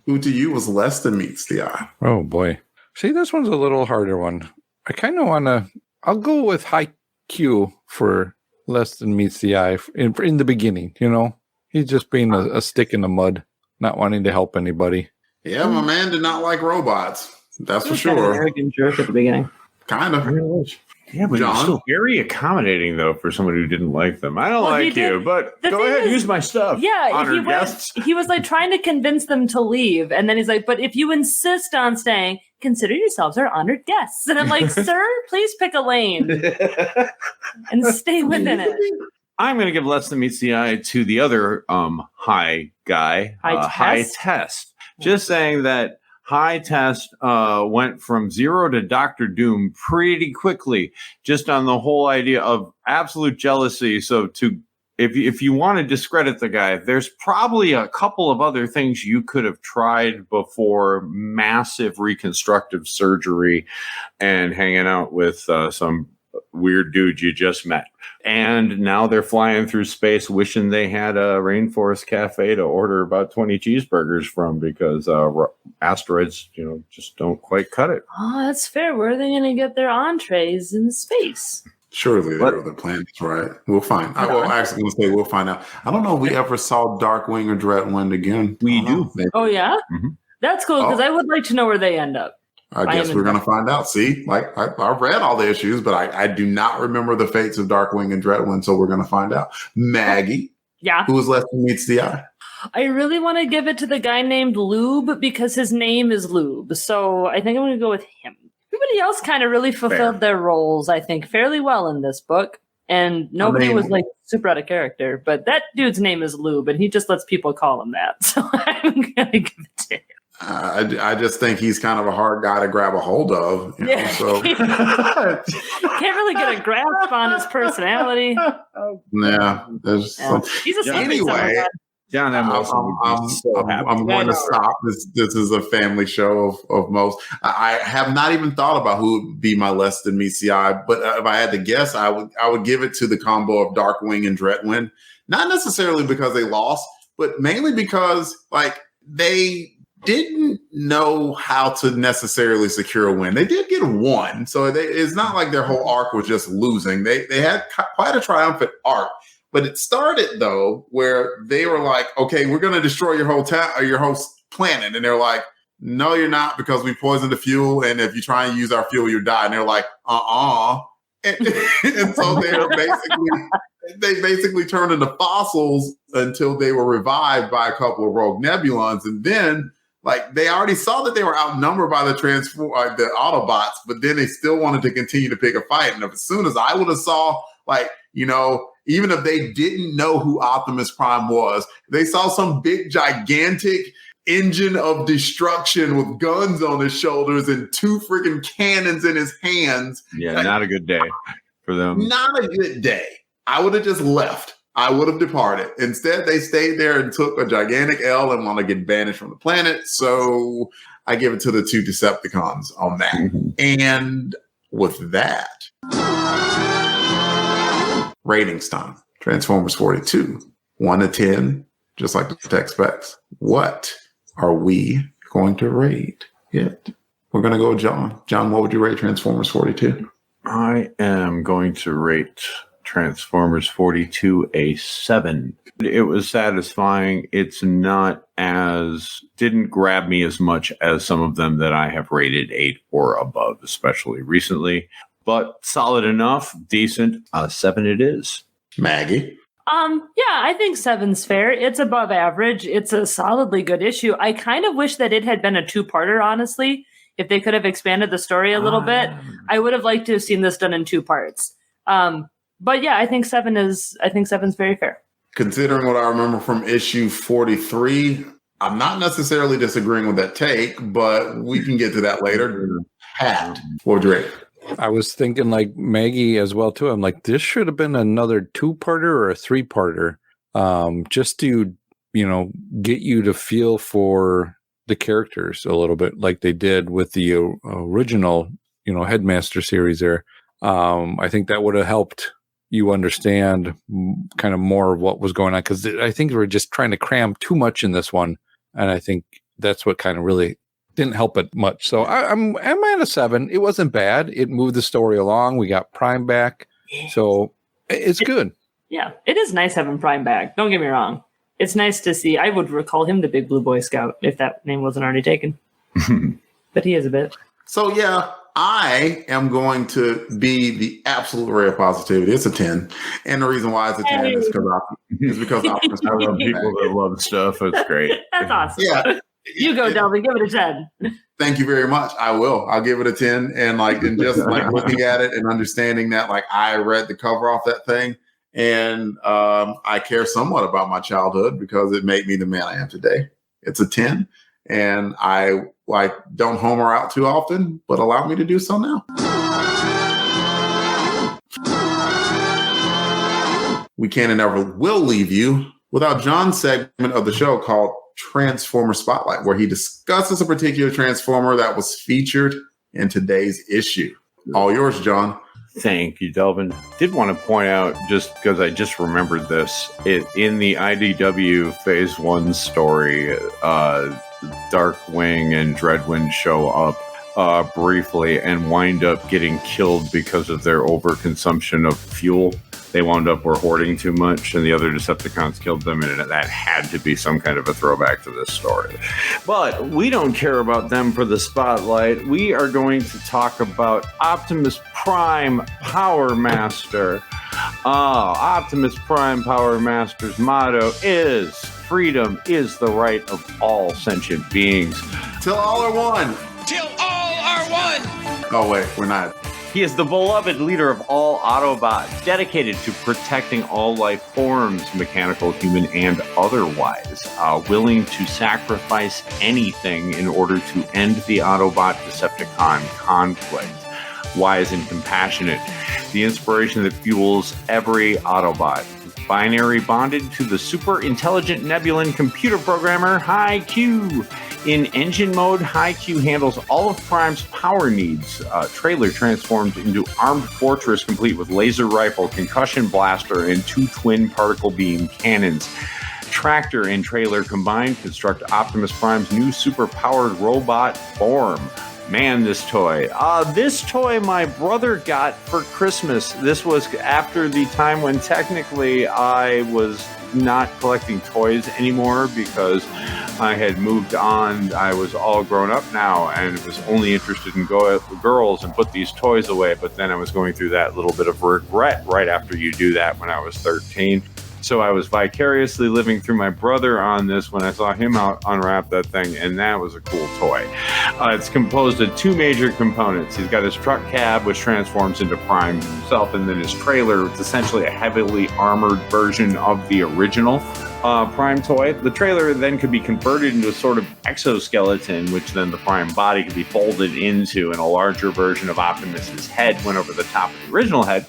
who to you was less than meets the eye? Oh, boy. See, this one's a little harder one. I kind of want to, I'll go with high Q for less than meets the eye in the beginning, He's just being a stick in the mud, not wanting to help anybody. Yeah, my man did not like robots. That's for sure. Kind of an arrogant jerk at the beginning. Kind of. Yeah, but John? he's still very accommodating, though, for someone who didn't like them. I don't like you, but go ahead, use my stuff. Yeah, he was like trying to convince them to leave. And then he's like, but if you insist on staying, consider yourselves our honored guests. And I'm like, sir, please pick a lane and stay within it. I'm going to give Less Than Meets the Eye to the other high guy, High Test. Just saying that High Test went from 0 to Doctor Doom pretty quickly, just on the whole idea of absolute jealousy. So if you want to discredit the guy, there's probably a couple of other things you could have tried before massive reconstructive surgery and hanging out with some weird dude you just met. And now they're flying through space wishing they had a rainforest cafe to order about 20 cheeseburgers from because asteroids, just don't quite cut it. Oh, that's fair. Where are they going to get their entrees in space? Surely there are other planets, right? We'll find. I will actually going to say we'll find out. I don't know if we ever saw Darkwing or Dreadwind again. We do. Oh, yeah? Mm-hmm. That's cool because I would like to know where they end up. I guess we're going to find out. See, like I read all the issues, but I do not remember the fates of Darkwing and Dreadwind, so we're going to find out. Maggie, yeah, who is left who meets the eye? I really want to give it to the guy named Lube because his name is Lube, so I think I'm going to go with him. Everybody else kind of really fulfilled their roles, I think, fairly well in this book, and nobody was like super out of character. But that dude's name is Lube, and he just lets people call him that, so I'm going to give it to him. I just think he's kind of a hard guy to grab a hold of. So can't really get a grasp on his personality. Yeah, he's a anyway. John, I'm going to stop. This is a family show of most. I have not even thought about who would be my less than meets the eye, but if I had to guess, I would give it to the combo of Darkwing and Dreadwind. Not necessarily because they lost, but mainly because they didn't know how to necessarily secure a win. They did get one, so it's not like their whole arc was just losing. They had quite a triumphant arc, but it started though where they were like, "Okay, we're going to destroy your whole town or your whole planet," and they're like, "No, you're not, because we poisoned the fuel, and if you try and use our fuel, you die." And they're like, and so they basically turned into fossils until they were revived by a couple of rogue Nebulons, and then. They already saw that they were outnumbered by the Autobots, but then they still wanted to continue to pick a fight. And as soon as I would have saw, even if they didn't know who Optimus Prime was, they saw some big, gigantic engine of destruction with guns on his shoulders and 2 freaking cannons in his hands. Yeah, not a good day for them. Not a good day. I would have just left. I would have departed. Instead, they stayed there and took a gigantic L and want to get banished from the planet. So I give it to the 2 Decepticons on that. And with that, ratings time. Transformers 42. 1 to 10, just like the tech specs. What are we going to rate it? We're going to go with John. John, what would you rate Transformers 42? I am going to rate Transformers 42 a 7. It was satisfying. It's didn't grab me as much as some of them that I have rated 8 or above, especially recently, but solid enough, decent. 7 it is. Maggie? Yeah, I think 7's fair. It's above average. It's a solidly good issue. I kind of wish that it had been a 2-parter, honestly. If they could have expanded the story a little bit, I would have liked to have seen this done in 2 parts. But yeah, I think 7's very fair. Considering what I remember from issue 43, I'm not necessarily disagreeing with that take, but we can get to that later. Pat, what would you rate? I was thinking like Maggie as well too. I'm like, this should have been another 2-parter or a 3-parter, just to get you to feel for the characters a little bit, like they did with the original Headmaster series. There, I think that would have helped you understand kind of more of what was going on, because I think they were just trying to cram too much in this one, and I think that's what kind of really didn't help it much. So I'm at a 7. It wasn't bad. It moved the story along. We got Prime back, so it's good. Yeah, it is nice having Prime back. Don't get me wrong. It's nice to see. I would recall him the Big Blue Boy Scout if that name wasn't already taken. But he is a bit. So yeah, I am going to be the absolute ray of positivity. It's a 10. And the reason why it's a 10 is because Optimus I love people that love stuff. It's great. That's awesome. Yeah. You go, Delvin. Give it a 10. Thank you very much. I will. I'll give it a 10. And just looking at it and understanding that, I read the cover off that thing, and I care somewhat about my childhood because it made me the man I am today. It's a 10. And I don't homer out too often, but allow me to do so now. We can and never will leave you without John's segment of the show called Transformer Spotlight, where he discusses a particular Transformer that was featured in today's issue. All yours, John. Thank you, Delvin. Did want to point out, just because I just remembered this, in the IDW Phase 1 story, Darkwing and Dreadwind show up briefly and wind up getting killed because of their overconsumption of fuel. They wound up hoarding too much, and the other Decepticons killed them, and that had to be some kind of a throwback to this story. But we don't care about them for the spotlight. We are going to talk about Optimus Prime POWERMASTER. Optimus Prime POWERMASTER's motto is, freedom is the right of all sentient beings. Till all are one. Till all are one! Oh, wait, we're not. He is the beloved leader of all Autobots, dedicated to protecting all life forms, mechanical, human, and otherwise, willing to sacrifice anything in order to end the Autobot-Decepticon conflict. Wise and compassionate, the inspiration that fuels every Autobot. Binary bonded to the super intelligent Nebulan computer programmer High-Q. In engine mode, High-Q handles all of Prime's power needs. Trailer transformed into armed fortress complete with laser rifle, concussion blaster, and 2 twin particle beam cannons. Tractor and trailer combined construct Optimus Prime's new super-powered robot form. Man, this toy. This toy my brother got for Christmas. This was after the time when technically I was not collecting toys anymore because I had moved on. I was all grown up now and was only interested in girls and put these toys away. But then I was going through that little bit of regret right after you do that when I was 13. So I was vicariously living through my brother on this when I saw him unwrap that thing, and that was a cool toy. It's composed of 2 major components. He's got his truck cab, which transforms into Prime himself, and then his trailer. It's essentially a heavily armored version of the original Prime toy. The trailer then could be converted into a sort of exoskeleton, which then the Prime body could be folded into, and a larger version of Optimus's head went over the top of the original head.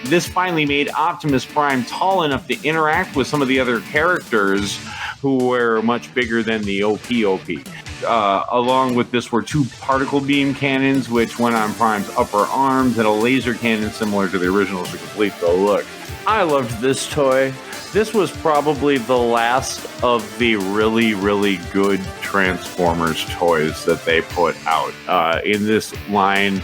This finally made Optimus Prime tall enough to interact with some of the other characters who were much bigger than the OP. Along with this were 2 particle beam cannons, which went on Prime's upper arms, and a laser cannon similar to the original to complete the look. I loved this toy. This was probably the last of the really, really good Transformers toys that they put out. In this line,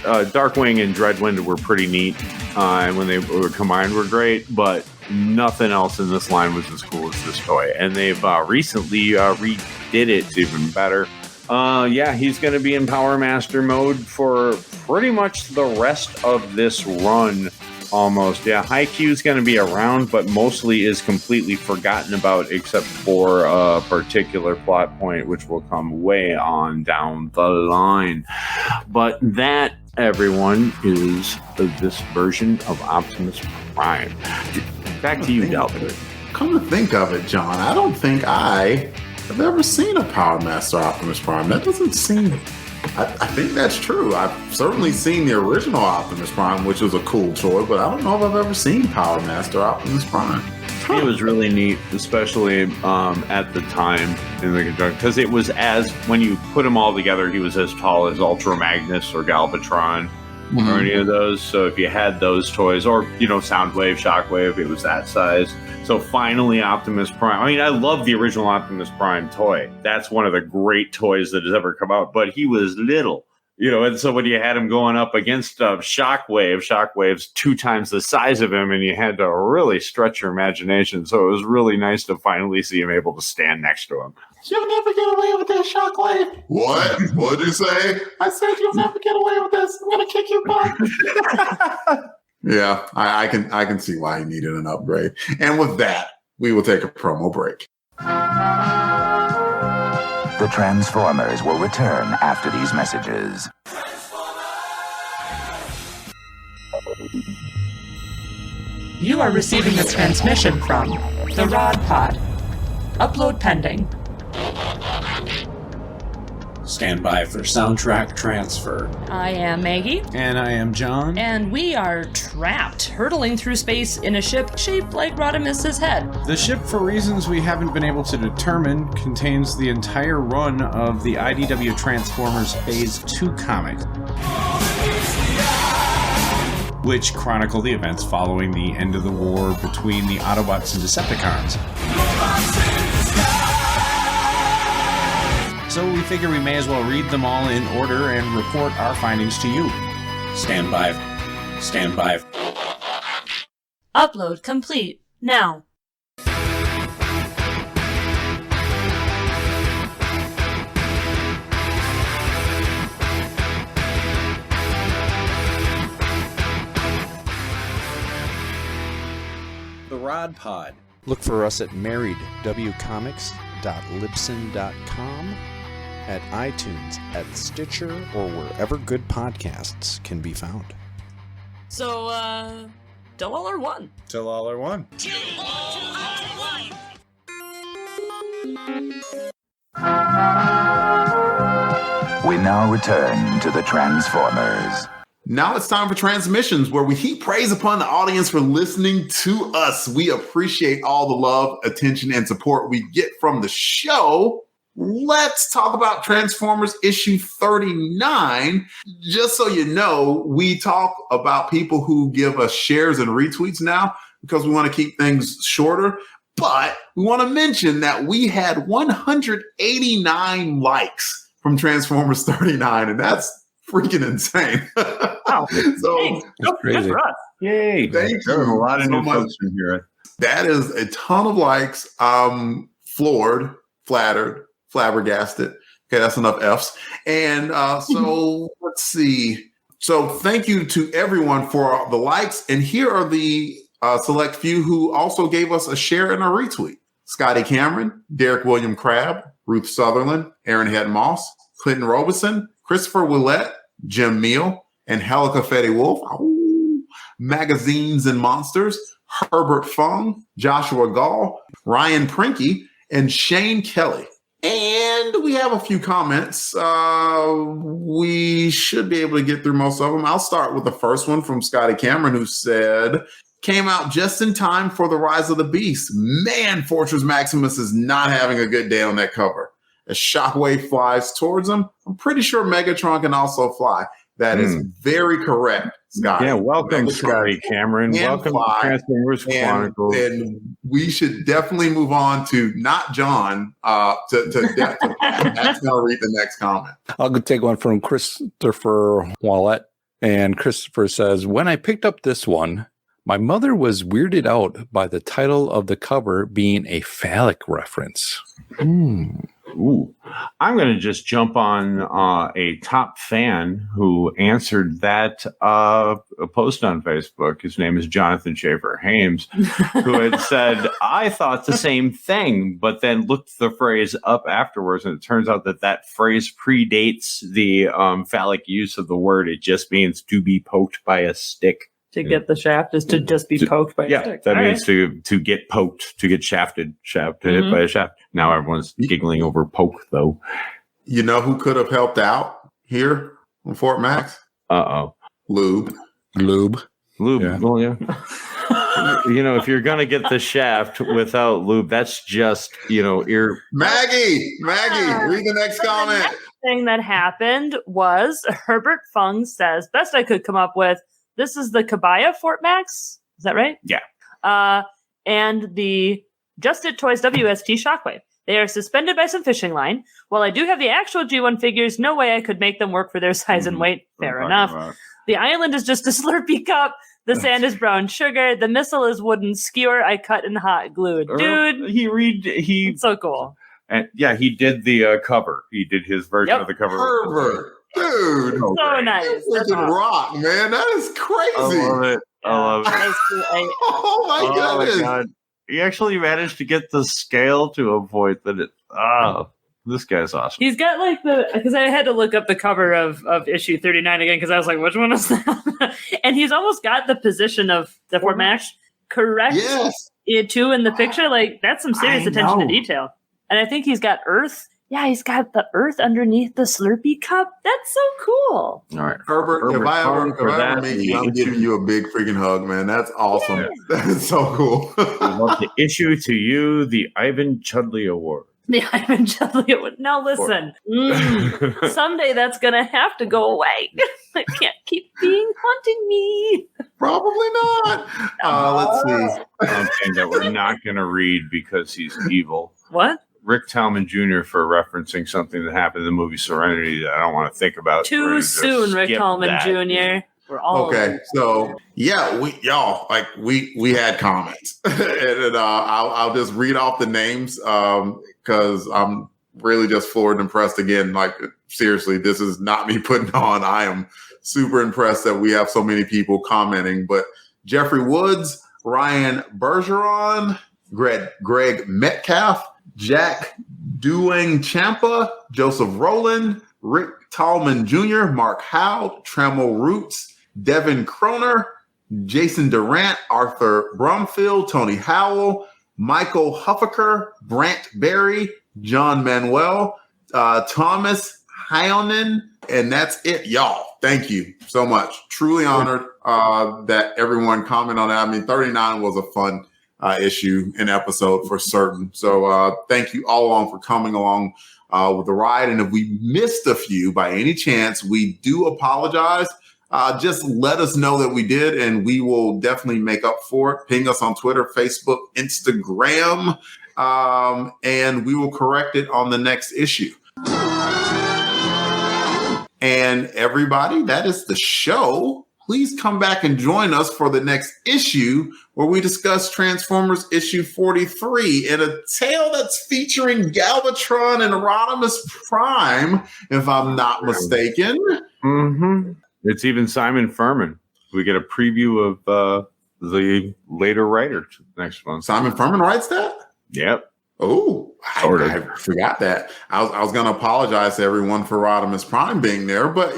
Darkwing and Dreadwind were pretty neat, and when they were combined were great, but nothing else in this line was as cool as this toy. And they've recently redid it even better. Yeah, he's going to be in POWERMASTER mode for pretty much the rest of this run. Almost, yeah. High-Q is going to be around, but mostly is completely forgotten about except for a particular plot point, which will come way on down the line. But that, everyone, is this version of Optimus Prime. Back to you, Delvin. Come to think of it, John, I don't think I have ever seen a POWERMASTER Optimus Prime. That doesn't seem... I think that's true. I've certainly seen the original Optimus Prime, which was a cool toy, but I don't know if I've ever seen POWERMASTER Optimus Prime. It was really neat, especially at the time in the conjunction, because it was when you put them all together, he was as tall as Ultra Magnus or Galvatron or any of those. So if you had those toys, or Soundwave, Shockwave, it was that size. So finally, Optimus Prime. I mean, I love the original Optimus Prime toy. That's one of the great toys that has ever come out. But he was little, and so when you had him going up against Shockwave's 2 times the size of him, and you had to really stretch your imagination. So it was really nice to finally see him able to stand next to him. You'll never get away with this, Shockwave. What? What did you say? I said you'll never get away with this. I'm gonna kick your butt. Yeah, I can see why he needed an upgrade. And with that, we will take a promo break. The Transformers will return after these messages. You are receiving a transmission from the Rod Pod. Upload pending. Stand by for soundtrack transfer. I am Maggie. And I am John. And we are trapped, hurtling through space in a ship shaped like Rodimus's head. The ship, for reasons we haven't been able to determine, contains the entire run of the IDW Transformers Phase 2 comic. which chronicle the events following the end of the war between the Autobots and Decepticons. So we figure we may as well read them all in order and report our findings to you. Stand by. Stand by. Upload complete. Now. The Rod Pod. Look for us at marriedwcomics.libsyn.com, at iTunes, at Stitcher, or wherever good podcasts can be found. So, till all are one. Till all are one. We now return to the Transformers. Now it's time for transmissions, where we heap praise upon the audience for listening to us. We appreciate all the love, attention, and support we get from the show. Let's talk about Transformers issue 39. Just so you know, we talk about people who give us shares and retweets now because we want to keep things shorter. But we want to mention that we had 189 likes from Transformers 39, and that's freaking insane. Wow. So That's crazy. Yay. Thank you. There are a lot of so new much. folks in here. That is a ton of likes. Floored, flattered, flabbergasted. Okay, that's enough Fs. And so let's see. So thank you to everyone for the likes. And here are the select few who also gave us a share and a retweet. Scotty Cameron, Derek William Crabb, Ruth Sutherland, Aaron Head Moss, Clinton Robeson, Christopher Willett, Jim Meal, and Helica Fetty Wolf. Ooh. Magazines and Monsters, Herbert Fung, Joshua Gall, Ryan Prinky, and Shane Kelly. And we have a few comments. We should be able to get through most of them. I'll start with the first one from Scotty Cameron, who said, came out just in time for the Rise of the Beast. Man, Fortress Maximus is not having a good day on that cover. As Shockwave flies towards him, I'm pretty sure Megatron can also fly. That is very correct, Scott. Yeah, welcome, Megatron Scotty Cameron. can Welcome fly, to Transformers Chronicles. And we should definitely move on to not John. That's going to read the next comment. I'll go take one from Christopher Wallet. And Christopher says, when I picked up this one, my mother was weirded out by the title of the cover being a phallic reference. Ooh. I'm going to just jump on a top fan who answered that post on Facebook. His name is Jonathan Schaefer Hames, who had said, I thought the same thing, but then looked the phrase up afterwards, and it turns out that that phrase predates the phallic use of the word. It just means to be poked by a stick. To get the shaft is to just be poked by a stick. That All means to get poked, to get shafted, hit by a shaft. Now everyone's giggling over poke, though. You know who could have helped out here on Fort Max? Lube. Lube. Yeah. Well, yeah. You know, if you're going to get the shaft without lube, that's just, Maggie, read the next comment. The next thing that happened was Herbert Fung says, best I could come up with, this is the Kabaya Fort Max. Is that right? Yeah. And the Just It Toys WST Shockwave. They are suspended by some fishing line. While I do have the actual G1 figures, no way I could make them work for their size and weight. Fair enough. The island is just a Slurpee cup. The sand is brown sugar. The missile is wooden skewer I cut and hot glued. Dude, it's so cool. And yeah, he did the cover. He did his version of the cover. Herbert. Dude, so nice. That's awesome. Rock, man. That is crazy. I love it. Oh my goodness. God. He actually managed to get the scale to a point that this guy's awesome. He's got because I had to look up the cover of issue 39 again because I was like, which one is that? And he's almost got the position of the Fort Max correct. Yes. Too in the picture. Like that's some serious attention to detail. And I think he's got Earth. Yeah, he's got the Earth underneath the Slurpee cup. That's so cool. All right. Herbert, if I ever meet you, I'm giving you a big freaking hug, man. That's awesome. Yeah. That is so cool. I want to issue to you the Ivan Chudley Award. The Ivan Chudley Award. Now listen, someday that's going to have to go away. I can't keep haunting me. Probably not. Let's see. Something that we're not going to read because he's evil. What? Rick Talman Jr. for referencing something that happened in the movie Serenity that I don't want to think about. Too soon, Rick Talman Jr. We're all okay. So yeah, we had comments, and I'll just read off the names because I'm really just floored and impressed again. Like seriously, this is not me putting on. I am super impressed that we have so many people commenting. But Jeffrey Woods, Ryan Bergeron, Greg Metcalf, Jack Duang Champa, Joseph Rowland, Rick Tallman Jr., Mark Howe, Trammell Roots, Devin Croner, Jason Durant, Arthur Brumfield, Tony Howell, Michael Huffaker, Brant Berry, John Manuel, Thomas Hyonen, and that's it, y'all. Thank you so much. Truly honored that everyone commented on that. I mean, 39 was a fun issue and episode for certain. So thank you all along for coming along with the ride. And if we missed a few by any chance, we do apologize. Just let us know that we did, and we will definitely make up for it. Ping us on Twitter, Facebook, Instagram, and we will correct it on the next issue. And everybody, that is the show. Please come back and join us for the next issue where we discuss Transformers issue 43 in a tale that's featuring Galvatron and Rodimus Prime, if I'm not mistaken. Mm-hmm. It's even Simon Furman. We get a preview of the later writer next month. Simon Furman writes that? Yep. Oh, I forgot that. I was going to apologize to everyone for Rodimus Prime being there, but,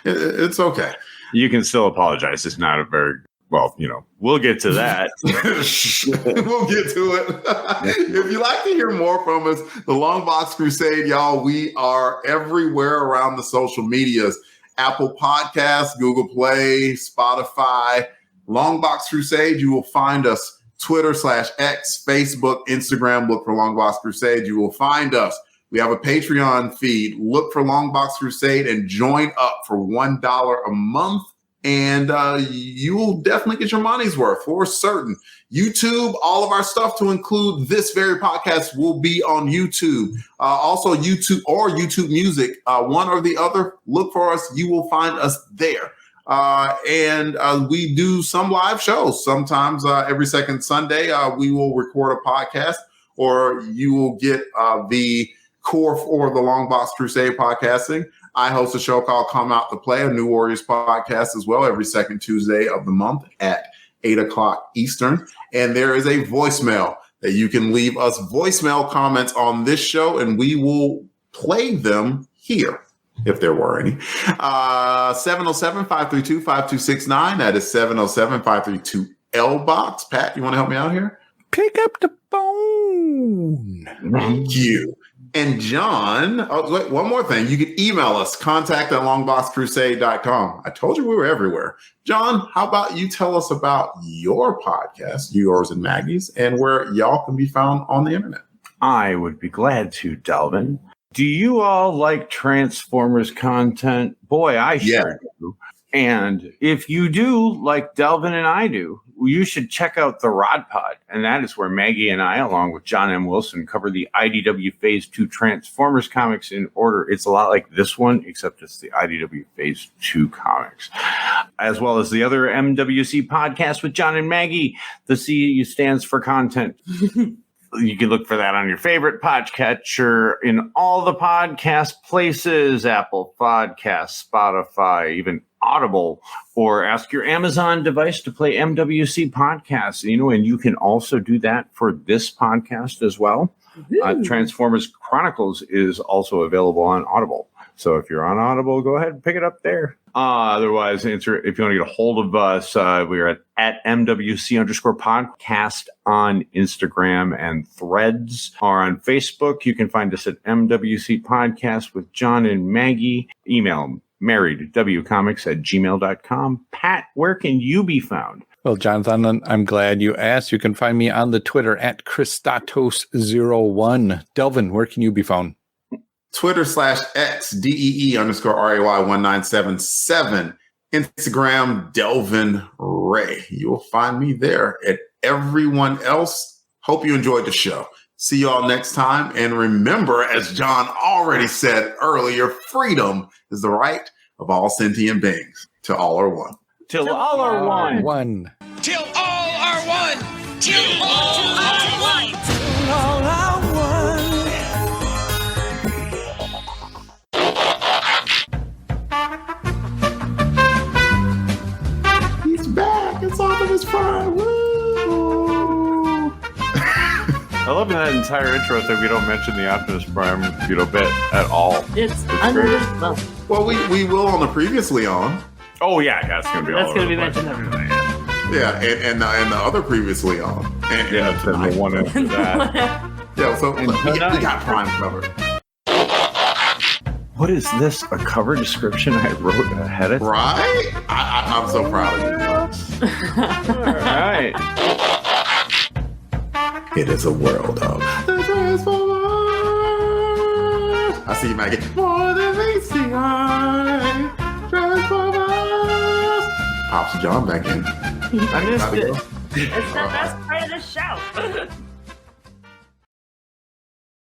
it's okay. You can still apologize. It's not a very, we'll get to that. We'll get to it. If you'd like to hear more from us, the Longbox Crusade, y'all, we are everywhere around the social medias. Apple Podcasts, Google Play, Spotify, Longbox Crusade. You will find us Twitter/X, Facebook, Instagram. Look for Longbox Crusade. You will find us. We have a Patreon feed. Look for Longbox Crusade and join up for $1 a month. And you will definitely get your money's worth for certain. YouTube, all of our stuff to include this very podcast will be on YouTube. Also YouTube or YouTube Music, one or the other. Look for us. You will find us there. And we do some live shows. Sometimes every second Sunday, we will record a podcast, or you will get the core for the Longbox Crusade podcasting. I host a show called Come Out to Play, a New Warriors podcast as well, every second Tuesday of the month at 8 o'clock Eastern. And there is a voicemail that you can leave us voicemail comments on this show, and we will play them here, if there were any. 707-532-5269. That is 707-532-LBOX. Pat, you want to help me out here? Pick up the phone. Thank you. And John, wait, one more thing. You can email us, contact@longboxcrusade.com. I told you we were everywhere. John, how about you tell us about your podcast, yours and Maggie's, and where y'all can be found on the internet? I would be glad to, Delvin. Do you all like Transformers content? Boy, I sure do. And if you do, like Delvin and I do, you should check out the Rod Pod. And that is where Maggie and I, along with John M. Wilson, cover the IDW Phase 2 Transformers comics in order. It's a lot like this one, except it's the IDW Phase 2 comics. As well as the other MWC podcast with John and Maggie. The C stands for content. You can look for that on your favorite podcatcher, in all the podcast places, Apple Podcasts, Spotify, even Audible, or ask your Amazon device to play MWC podcasts. And you can also do that for this podcast as well. Transformers Chronicles is also available on Audible. So if you're on Audible, go ahead and pick it up there. Otherwise, if you want to get a hold of us, we are at MWC_podcast on Instagram and Threads, or on Facebook. You can find us at MWC Podcast with John and Maggie. Email marriedwcomics@gmail.com. Pat, where can you be found? Well, Jonathan, I'm glad you asked. You can find me on the Twitter at Christatos01. Delvin, where can you be found? Twitter/X, DEE_RAY1977. Instagram, Delvin Ray. You'll find me there. And everyone else, hope you enjoyed the show. See you all next time. And remember, as John already said earlier, freedom is the right of all sentient beings. Till all are one. Till all are one. One. Till all are one. Till all are one. Till all are one. He's back. It's Optimus Prime. Woo! I love in that entire intro that we don't mention the Optimus Prime, bit at all. It's great. unbelievable. Well, we will on the previously on. Oh yeah, that's gonna be. That's all going to over be the place. mentioned everywhere. Yeah, and the other previously on. And Yeah, tonight. the one after that. Yeah, so And look, we tonight. got Prime covered. What is this? A cover description I wrote ahead of time? Right? I'm so proud of you. All right. It is a world of the Transformers. I see you, Maggie. More than meets the eye. Transformers. Pops John back in. I missed it. It's the best part of the show.